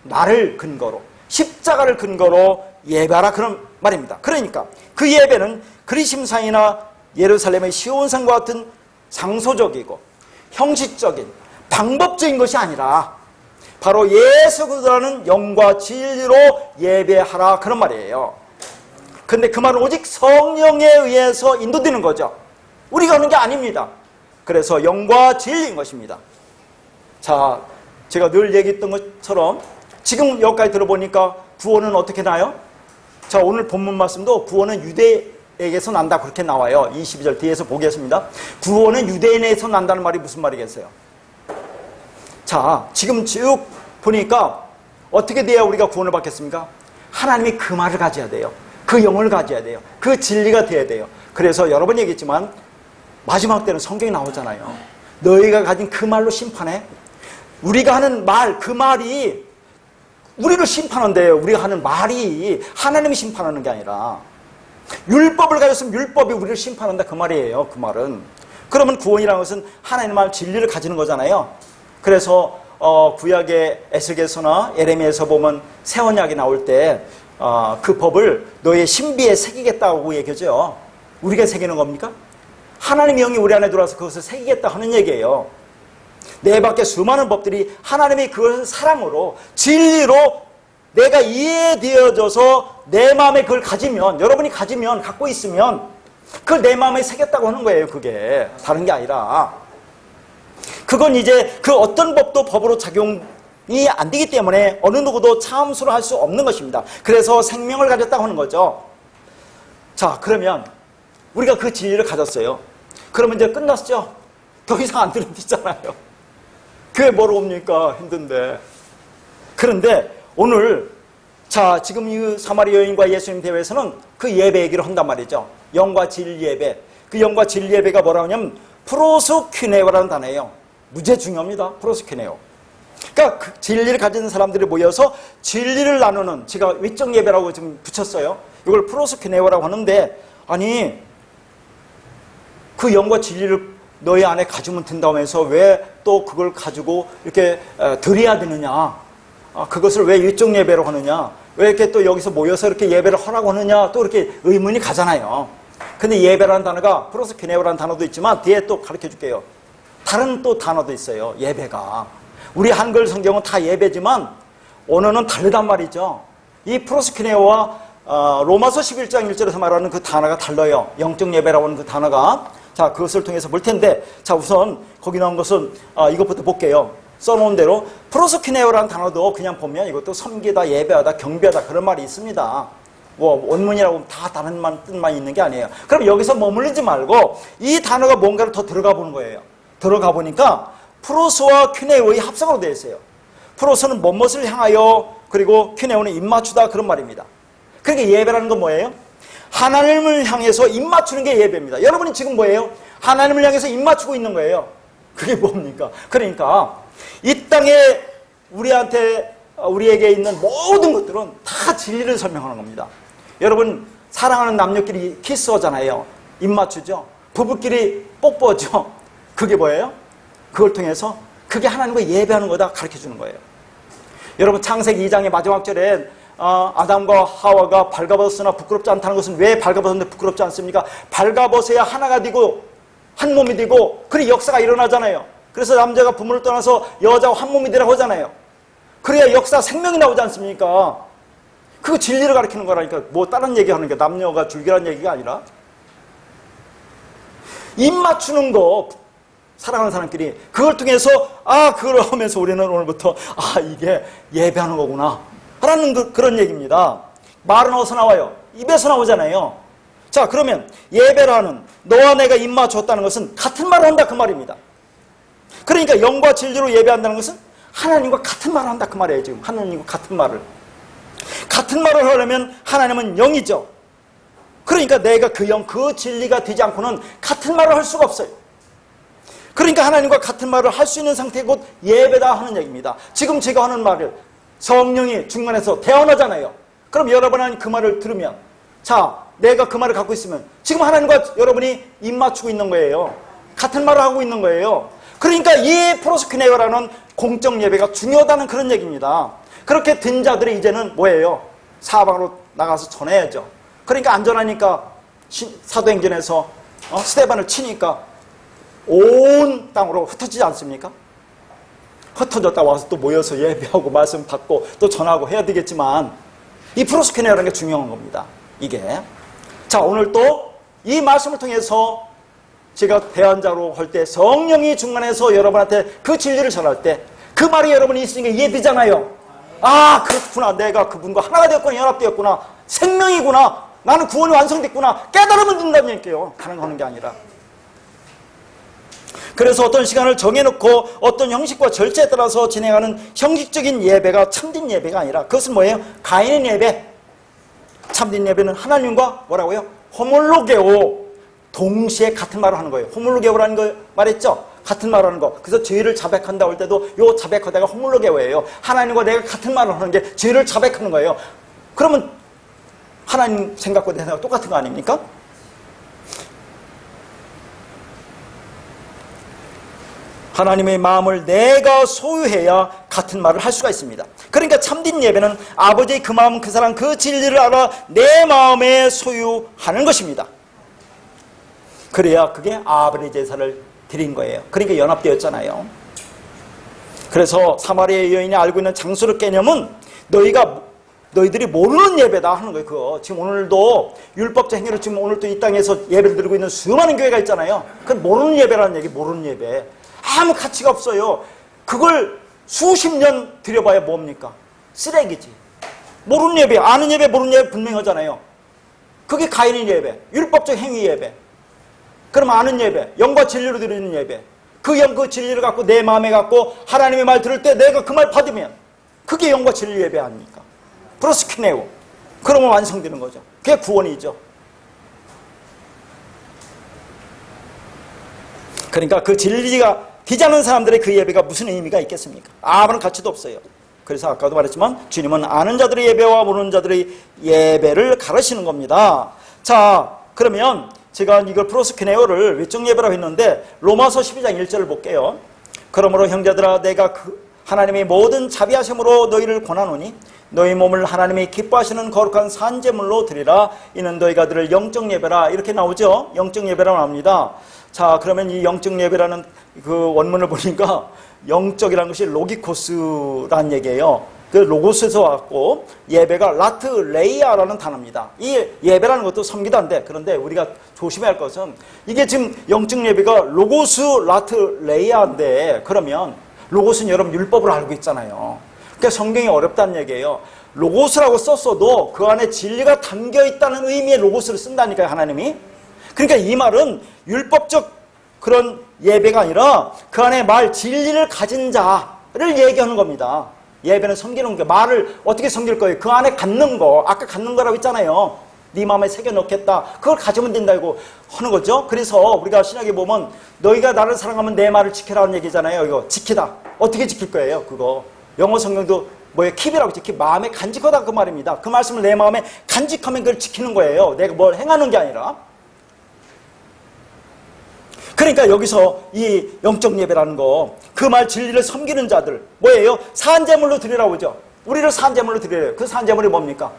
나를 근거로 십자가를 근거로 예배하라 그런 말입니다. 그러니까 그 예배는 그리심산이나 예루살렘의 시온산과 같은 장소적이고 형식적인 방법적인 것이 아니라 바로 예수 그리스도라는 영과 진리로 예배하라 그런 말이에요. 근데 그 말은 오직 성령에 의해서 인도되는 거죠. 우리가 하는 게 아닙니다. 그래서 영과 진리인 것입니다. 자, 제가 늘 얘기했던 것처럼 지금 여기까지 들어보니까 구원은 어떻게 나요? 자, 오늘 본문 말씀도 구원은 유대에게서 난다 그렇게 나와요. 22절 뒤에서 보겠습니다. 구원은 유대인에서 난다는 말이 무슨 말이겠어요? 자, 지금 쭉 보니까 어떻게 돼야 우리가 구원을 받겠습니까? 하나님이 그 말을 가져야 돼요. 그 영을 가져야 돼요. 그 진리가 돼야 돼요. 그래서 여러 번 얘기했지만 마지막 때는 성경이 나오잖아요. 너희가 가진 그 말로 심판해. 우리가 하는 말, 그 말이 우리를 심판한대요. 우리가 하는 말이 하나님이 심판하는 게 아니라 율법을 가졌으면 율법이 우리를 심판한다 그 말이에요. 그 말은. 그러면 구원이라는 것은 하나님의 말 진리를 가지는 거잖아요. 그래서 구약의 에스겔서나 예레미야에서 보면 새 언약이 나올 때 그 법을 너의 신비에 새기겠다고 얘기하죠. 우리가 새기는 겁니까? 하나님의 영이 우리 안에 들어와서 그것을 새기겠다 하는 얘기예요. 내 밖에 수많은 법들이 하나님의 그것을 사랑으로 진리로 내가 이해되어져서 내 마음에 그걸 가지면, 여러분이 가지면, 갖고 있으면 그걸 내 마음에 새겼다고 하는 거예요. 그게 다른 게 아니라, 그건 이제 그 어떤 법도 법으로 작용이 안 되기 때문에 어느 누구도 참수를 할 수 없는 것입니다. 그래서 생명을 가졌다고 하는 거죠. 자, 그러면 우리가 그 진리를 가졌어요. 그러면 이제 끝났죠. 더 이상 안 들으면 되잖아요. 교회 뭐로 옵니까? 힘든데. 그런데 오늘, 자, 지금 이 사마리 여인과 예수님 대회에서는 그 예배 얘기를 한단 말이죠. 영과 진리 예배. 그 영과 진리 예배가 뭐라고 하냐면 프로스퀴네오라는 단어예요. 무지 중요합니다. 프로스퀴네오. 그러니까 그 진리를 가진 사람들이 모여서 진리를 나누는, 제가 위적 예배라고 지금 붙였어요. 이걸 프로스퀴네오라고 하는데, 아니 그 영과 진리를 너희 안에 가지면 된다면서 왜 또 그걸 가지고 이렇게 드려야 되느냐, 그것을 왜 위적 예배로 하느냐, 왜 이렇게 또 여기서 모여서 이렇게 예배를 하라고 하느냐, 또 이렇게 의문이 가잖아요. 근데 예배라는 단어가 프로스퀴네오라는 단어도 있지만 뒤에 또 가르쳐 줄게요. 다른 또 단어도 있어요. 예배가. 우리 한글 성경은 다 예배지만 언어는 다르단 말이죠. 이 프로스퀴네오와 로마서 11장 1절에서 말하는 그 단어가 달라요. 영적 예배라고 하는 그 단어가. 자, 그것을 통해서 볼 텐데, 자, 우선 거기 나온 것은 이것부터 볼게요. 써놓은 대로 프로스퀴네오라는 단어도 그냥 보면 이것도 섬기다, 예배하다, 경배하다 그런 말이 있습니다. 뭐 원문이라고 다 다른 뜻만 있는 게 아니에요. 그럼 여기서 머물리지 말고 이 단어가 뭔가를 더 들어가 보는 거예요. 들어가 보니까 프로스와 퀴네오의 합성으로 되어 있어요. 프로스는 뭐뭇을 향하여, 그리고 퀴네오는 입맞추다, 그런 말입니다. 그러니까 예배라는 건 뭐예요? 하나님을 향해서 입맞추는 게 예배입니다. 여러분이 지금 뭐예요? 하나님을 향해서 입맞추고 있는 거예요. 그게 뭡니까? 그러니까 이 땅에 우리에게 있는 모든 것들은 다 진리를 설명하는 겁니다. 여러분, 사랑하는 남녀끼리 키스하잖아요. 입맞추죠. 부부끼리 뽀뽀죠. 그게 뭐예요? 그걸 통해서 그게 하나님과 예배하는 거다 가르쳐 주는 거예요. 여러분, 창세기 2장의 마지막 절에 아담과 하와가 발가벗으나 부끄럽지 않다는 것은 왜 발가벗었는데 부끄럽지 않습니까? 발가벗어야 하나가 되고 한 몸이 되고, 그리 역사가 일어나잖아요. 그래서 남자가 부모를 떠나서 여자와 한 몸이 되라고 하잖아요. 그래야 역사 생명이 나오지 않습니까? 그거 진리를 가르치는 거라니까. 뭐 다른 얘기하는 게 남녀가 줄기란 얘기가 아니라 입 맞추는 거, 사랑하는 사람끼리 그걸 통해서 그걸 하면서 우리는 오늘부터 이게 예배하는 거구나 라는 그런 얘기입니다. 말은 어디서 나와요? 입에서 나오잖아요. 자, 그러면 예배라는, 너와 내가 입 맞췄다는 것은 같은 말을 한다 그 말입니다. 그러니까 영과 진리로 예배한다는 것은 하나님과 같은 말을 한다 그 말이에요. 지금 하나님과 같은 말을 하려면 하나님은 영이죠. 그러니까 내가 그 영, 그 진리가 되지 않고는 같은 말을 할 수가 없어요. 그러니까 하나님과 같은 말을 할 수 있는 상태, 곧 예배다 하는 얘기입니다. 지금 제가 하는 말을 성령이 중간에서 대언하잖아요. 그럼 여러분은 그 말을 들으면, 자, 내가 그 말을 갖고 있으면 지금 하나님과 여러분이 입 맞추고 있는 거예요. 같은 말을 하고 있는 거예요. 그러니까 이 프로스퀴네오라는 공적 예배가 중요하다는 그런 얘기입니다. 그렇게 된 자들이 이제는 뭐예요? 사방으로 나가서 전해야죠. 그러니까 안전하니까 사도행전에서 스데반을 치니까 온 땅으로 흩어지지 않습니까? 흩어졌다 와서 또 모여서 예배하고 말씀 받고 또 전하고 해야 되겠지만, 이 프로스퀴네오라는 게 중요한 겁니다. 이게. 자, 오늘 또 이 말씀을 통해서 제가 대언자로 할 때 성령이 중간에서 여러분한테 그 진리를 전할 때 그 말이 여러분이 있으니까 이해되잖아요. 그렇구나. 내가 그분과 하나가 되었구나. 연합되었구나. 생명이구나. 나는 구원이 완성됐구나. 깨달으면 된다는 얘기예요. 가능한 게 아니라. 그래서 어떤 시간을 정해놓고 어떤 형식과 절차에 따라서 진행하는 형식적인 예배가 참된 예배가 아니라, 그것은 뭐예요? 가인의 예배. 참된 예배는 하나님과 뭐라고요? 호몰로게오, 동시에 같은 말을 하는 거예요. 호몰로게오라는 거 말했죠? 같은 말을 하는 거. 그래서 죄를 자백한다 할 때도 요 자백하다가 호몰로게오예요. 하나님과 내가 같은 말을 하는 게 죄를 자백하는 거예요. 그러면 하나님 생각과 내 생각 똑같은 거 아닙니까? 하나님의 마음을 내가 소유해야 같은 말을 할 수가 있습니다. 그러니까 참된 예배는 아버지의 그 마음, 그 사랑, 그 진리를 알아 내 마음에 소유하는 것입니다. 그래야 그게 아벨의 제사를 드린 거예요. 그러니까 연합되었잖아요. 그래서 사마리아 여인이 알고 있는 장수의 개념은 너희가 너희들이 모르는 예배다 하는 거예요. 그거 지금 오늘도 율법적 행위로 지금 오늘 또 이 땅에서 예배를 드리고 있는 수많은 교회가 있잖아요. 그건 모르는 예배라는 얘기. 모르는 예배 아무 가치가 없어요. 그걸 수십 년 드려봐야 뭡니까? 쓰레기지. 모르는 예배, 아는 예배, 모르는 예배 분명하잖아요. 그게 가인의 예배, 율법적 행위 예배. 그럼 아는 예배, 영과 진리로 드리는 예배. 그 영, 그 진리를 갖고 내 마음에 갖고 하나님의 말 들을 때 내가 그 말 받으면 그게 영과 진리 예배 아닙니까? 프로스키네오. 그러면 완성되는 거죠. 그게 구원이죠. 그러니까 그 진리가 되지 않는 사람들의 그 예배가 무슨 의미가 있겠습니까? 아무런 가치도 없어요. 그래서 아까도 말했지만 주님은 아는 자들의 예배와 모르는 자들의 예배를 가르치는 겁니다. 자, 그러면 제가 이걸 프로스키네오를 외적 예배라고 했는데 로마서 12장 1절을 볼게요. 그러므로 형제들아 내가 하나님의 모든 자비하심으로 너희를 권하노니 너희 몸을 하나님이 기뻐하시는 거룩한 산제물로 드리라. 이는 너희가 드릴 영적 예배라. 이렇게 나오죠. 영적 예배라고 나옵니다. 자, 그러면 이 영적 예배라는 그 원문을 보니까 영적이라는 것이 로기코스라는 얘기예요. 그 로고스에서 왔고 예배가 라트레이아라는 단어입니다. 이 예배라는 것도 섬기다인데 그런데 우리가 조심해야 할 것은 이게 지금 영적 예배가 로고스 라트레이아인데 그러면 로고스는 여러분 율법을 알고 있잖아요. 그러니까 성경이 어렵다는 얘기예요. 로고스라고 썼어도 그 안에 진리가 담겨있다는 의미의 로고스를 쓴다니까요, 하나님이. 그러니까 이 말은 율법적 그런 예배가 아니라 그 안에 말 진리를 가진 자를 얘기하는 겁니다. 예배는 섬기는 거. 말을 어떻게 섬길 거예요? 그 안에 갖는 거. 아까 갖는 거라고 했잖아요. 네 마음에 새겨넣겠다. 그걸 가지면 된다고 하는 거죠. 그래서 우리가 신약에 보면 너희가 나를 사랑하면 내 말을 지키라는 얘기잖아요. 이거 지키다. 어떻게 지킬 거예요? 그거. 영어 성경도 뭐예요? 킵이라고 지키. 마음에 간직하다 그 말입니다. 그 말씀을 내 마음에 간직하면 그걸 지키는 거예요. 내가 뭘 행하는 게 아니라. 그러니까 여기서 이 영적 예배라는 거, 그 말 진리를 섬기는 자들 뭐예요? 산제물로 드리라고 하죠. 우리를 산제물로 드려요. 그 산제물이 뭡니까?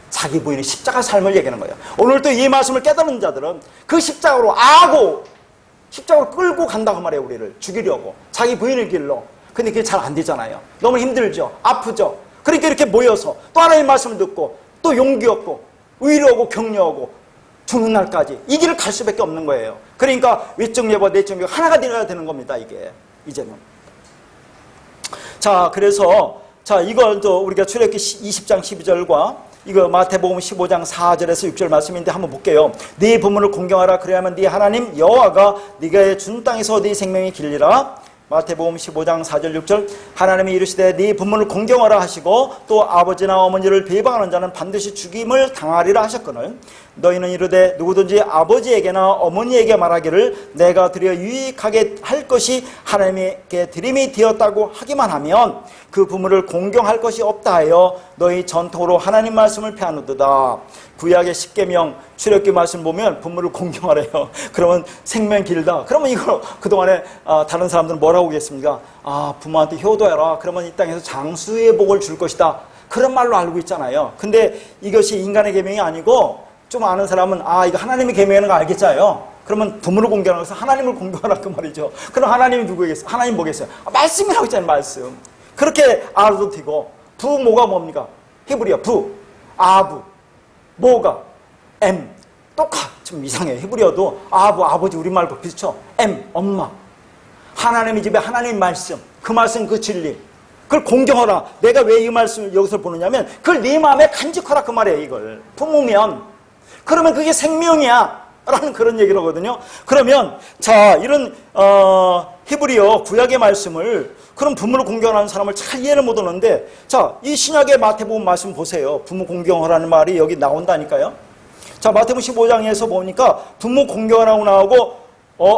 자기 부인의 십자가 삶을 얘기하는 거예요. 오늘도 이 말씀을 깨닫는 자들은 그 십자가로 십자가로 끌고 간다고 말해요. 우리를 죽이려고 자기 부인의 길로. 근데 그게 잘 안 되잖아요. 너무 힘들죠. 아프죠. 그러니까 이렇게 모여서 또 하나님의 말씀을 듣고 또 용기 얻고 위로하고 격려하고 죽는 날까지 이 길을 갈 수밖에 없는 거예요. 그러니까 외적 예배와 내적 예배가 하나가 되어야 되는 겁니다. 이게 이제는. 자, 그래서 자 이걸 또 우리가 출애굽기 20장 12절과 이거 마태복음 15장 4절에서 6절 말씀인데 한번 볼게요. 네 부모를 공경하라. 그래야만 네 하나님 여호와가 네가 준 땅에서 네 생명이 길리라. 마태복음 15장 4절 6절 하나님이 이르시되 네 부모를 공경하라 하시고 또 아버지나 어머니를 비방하는 자는 반드시 죽임을 당하리라 하셨거늘 너희는 이르되 누구든지 아버지에게나 어머니에게 말하기를 내가 드려 유익하게 할 것이 하나님께 드림이 되었다고 하기만 하면 그 부모를 공경할 것이 없다 하여 너희 전통으로 하나님 말씀을 폐하노도다. 구약의 십계명 출애굽기 말씀 보면 부모를 공경하래요. 그러면 생명 길다. 그러면 이거 그동안에 다른 사람들은 뭐라고 하겠습니까? 부모한테 효도해라. 그러면 이 땅에서 장수의 복을 줄 것이다. 그런 말로 알고 있잖아요. 근데 이것이 인간의 계명이 아니고 좀 아는 사람은 이거 하나님의 계명이라는 거 알겠잖아요. 그러면 부모를 공경하는 것은 하나님을 공경하라 그 말이죠. 그럼 하나님이 누구겠어요? 하나님 뭐겠어요? 말씀이라고 있잖아요. 말씀. 그렇게 알아도 되고 부모가 뭡니까? 히브리어 부, 아부, 모가, 엠. 좀 이상해요. 히브리어도 아버지 우리말과 비슷죠? 엠, 엄마. 하나님의 집에 하나님 말씀, 그 말씀 그 진리. 그걸 공경하라. 내가 왜 이 말씀을 여기서 보느냐면 그걸 네 마음에 간직하라 그 말이에요. 이걸 부모면 그러면 그게 생명이야 라는 그런 얘기를 하거든요. 그러면 자 이런 히브리어 구약의 말씀을 그럼 부모를 공경하는 사람을 잘 이해를 못하는데 자 이 신약의 마태복음 말씀 보세요. 부모 공경하라는 말이 여기 나온다니까요. 자 마태복음 15장에서 보니까 부모 공경하라고 나오고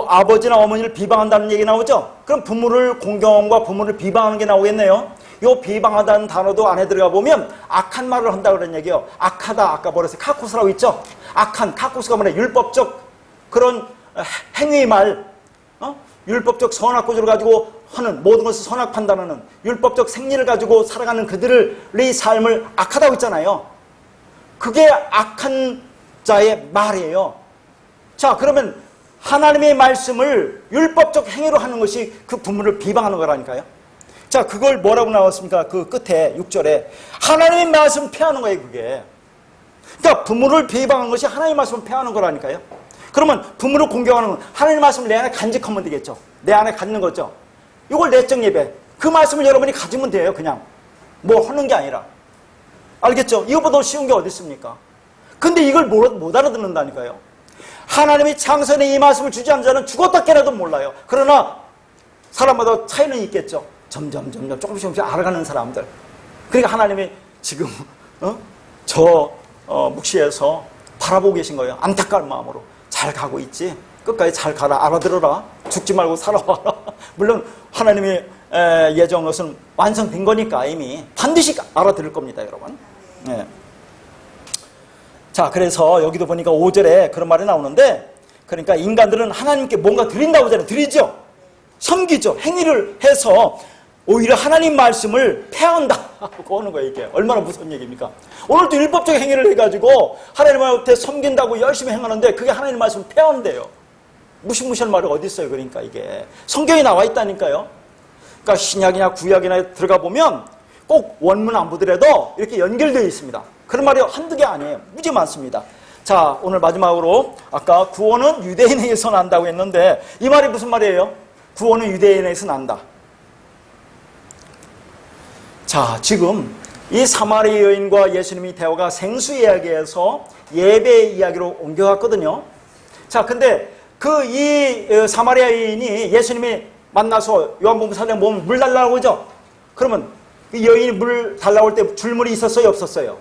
아버지나 어머니를 비방한다는 얘기 나오죠. 그럼 부모를 공경함과 부모를 비방하는 게 나오겠네요. 요 비방하다는 단어도 안에 들어가 보면 악한 말을 한다 그런 얘기예요. 악하다 아까 뭐랬어요? 카코스라고 있죠. 악한 카코스가 뭐냐 율법적 그런 행위의 말, 율법적 선악구조를 가지고 하는 모든 것을 선악 판단하는 율법적 생리를 가지고 살아가는 그들의 삶을 악하다고 했잖아요. 그게 악한 자의 말이에요. 자 그러면 하나님의 말씀을 율법적 행위로 하는 것이 그 부모를 비방하는 거라니까요. 자 자, 그걸 뭐라고 나왔습니까? 그 끝에 6절에 하나님의 말씀을 폐하는 거예요, 그게. 그러니까 부모를 비방한 것이 하나님의 말씀을 폐하는 거라니까요. 그러면 부모를 공경하는 건 하나님의 말씀을 내 안에 간직하면 되겠죠. 내 안에 갖는 거죠. 이걸 내적 예배. 그 말씀을 여러분이 가지면 돼요, 그냥. 뭐 하는 게 아니라. 알겠죠? 이것보다 쉬운 게 어디 있습니까? 근데 이걸 못 알아듣는다니까요. 하나님이 창세에 이 말씀을 주지 않은 자는 죽었다 깨라도 몰라요. 그러나 사람마다 차이는 있겠죠. 점점 조금씩 알아가는 사람들. 그러니까 하나님이 지금 묵시에서 바라보고 계신 거예요. 안타까운 마음으로. 잘 가고 있지? 끝까지 잘 가라. 알아들어라. 죽지 말고 살아와라. 물론 하나님의 예정한 것은 완성된 거니까 이미 반드시 알아들을 겁니다, 여러분. 네. 자, 그래서 여기도 보니까 5절에 그런 말이 나오는데, 그러니까 인간들은 하나님께 뭔가 드린다고 하잖아요. 드리죠. 섬기죠. 행위를 해서 오히려 하나님 말씀을 폐한다고 하는 거예요. 이게 얼마나 무서운 얘기입니까? 오늘도 율법적 행위를 해가지고 하나님한테 섬긴다고 열심히 행하는데 그게 하나님 말씀을 폐한대요. 무시무시한 말이 어디 있어요? 그러니까 이게 성경에 나와 있다니까요. 그러니까 신약이나 구약이나 들어가 보면 꼭 원문 안 보더라도 이렇게 연결되어 있습니다. 그런 말이 한두 개 아니에요. 무지 많습니다. 자, 오늘 마지막으로 아까 구원은 유대인에게서 난다고 했는데 이 말이 무슨 말이에요? 구원은 유대인에게서 난다. 자, 지금 이 사마리 여인과 예수님의 대화가 생수 이야기에서 예배 이야기로 옮겨갔거든요. 자, 근데 이 사마리아 여인이 예수님이 만나서 요한복음 4장 보면 물 달라고 그러죠? 그러면 그 여인이 물 달라고 할 때 줄물이 있었어요? 없었어요?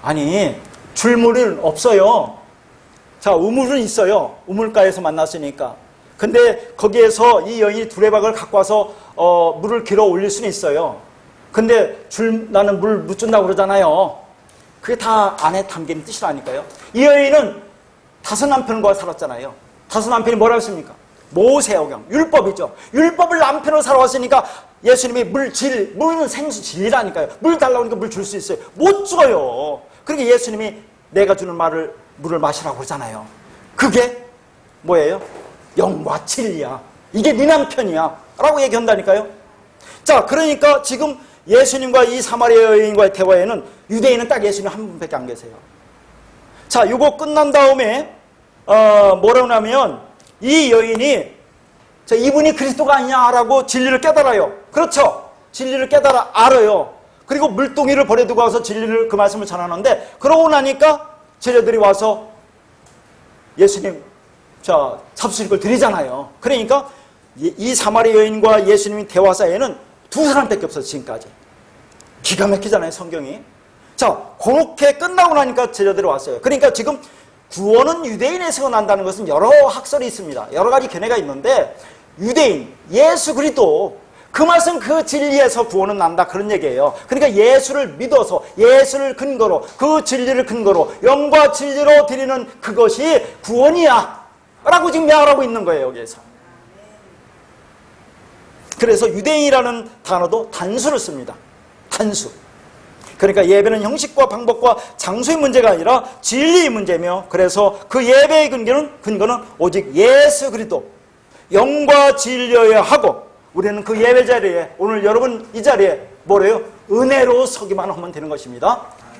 아니, 줄물은 없어요. 자, 우물은 있어요. 우물가에서 만났으니까. 근데 거기에서 이 여인이 두레박을 갖고 와서 물을 길어 올릴 수는 있어요. 근데 나는 물 못 준다고 그러잖아요. 그게 다 안에 담긴 뜻이라니까요. 이 여인은 5 남편과 살았잖아요. 5 남편이 뭐라고 했습니까? 모세오경, 율법이죠. 율법을 남편으로 살아왔으니까 예수님이 물은 생수 진리라니까요. 물 달라고 하니까 물 줄 수 있어요. 못 줘요. 그러니까 예수님이 내가 주는 물을 마시라고 그러잖아요. 그게 뭐예요? 영과 진리야. 이게 네 남편이야. 라고 얘기한다니까요. 자, 그러니까 지금 예수님과 이 사마리아 여인과의 대화에는 유대인은 딱 예수님 한 분밖에 안 계세요. 자, 이거 끝난 다음에 뭐라고 하냐면 이 여인이 이분이 그리스도가 아니냐라고 진리를 깨달아요. 그렇죠? 진리를 알아요. 그리고 물동이를 버려두고 와서 진리를 그 말씀을 전하는데 그러고 나니까 제자들이 와서 예수님 잡수실 걸 드리잖아요. 그러니까 이 사마리아 여인과 예수님의 대화 사이에는 2 사람밖에 없어요. 지금까지. 기가 막히잖아요, 성경이. 자, 그렇게 끝나고 나니까 제자들이 왔어요. 그러니까 지금 구원은 유대인에서 난다는 것은 여러 학설이 있습니다. 여러 가지 견해가 있는데 유대인, 예수 그리스도 그 말씀 그 진리에서 구원은 난다 그런 얘기예요. 그러니까 예수를 믿어서 예수를 근거로 그 진리를 근거로 영과 진리로 드리는 그것이 구원이야 라고 지금 말하고 있는 거예요, 여기에서. 그래서 유대인이라는 단어도 단수를 씁니다. 단수. 그러니까 예배는 형식과 방법과 장소의 문제가 아니라 진리의 문제며, 그래서 그 예배의 근거는 오직 예수 그리스도 영과 진리여야 하고, 우리는 그 예배 자리에 오늘 여러분 이 자리에 뭐래요? 은혜로 서기만 하면 되는 것입니다.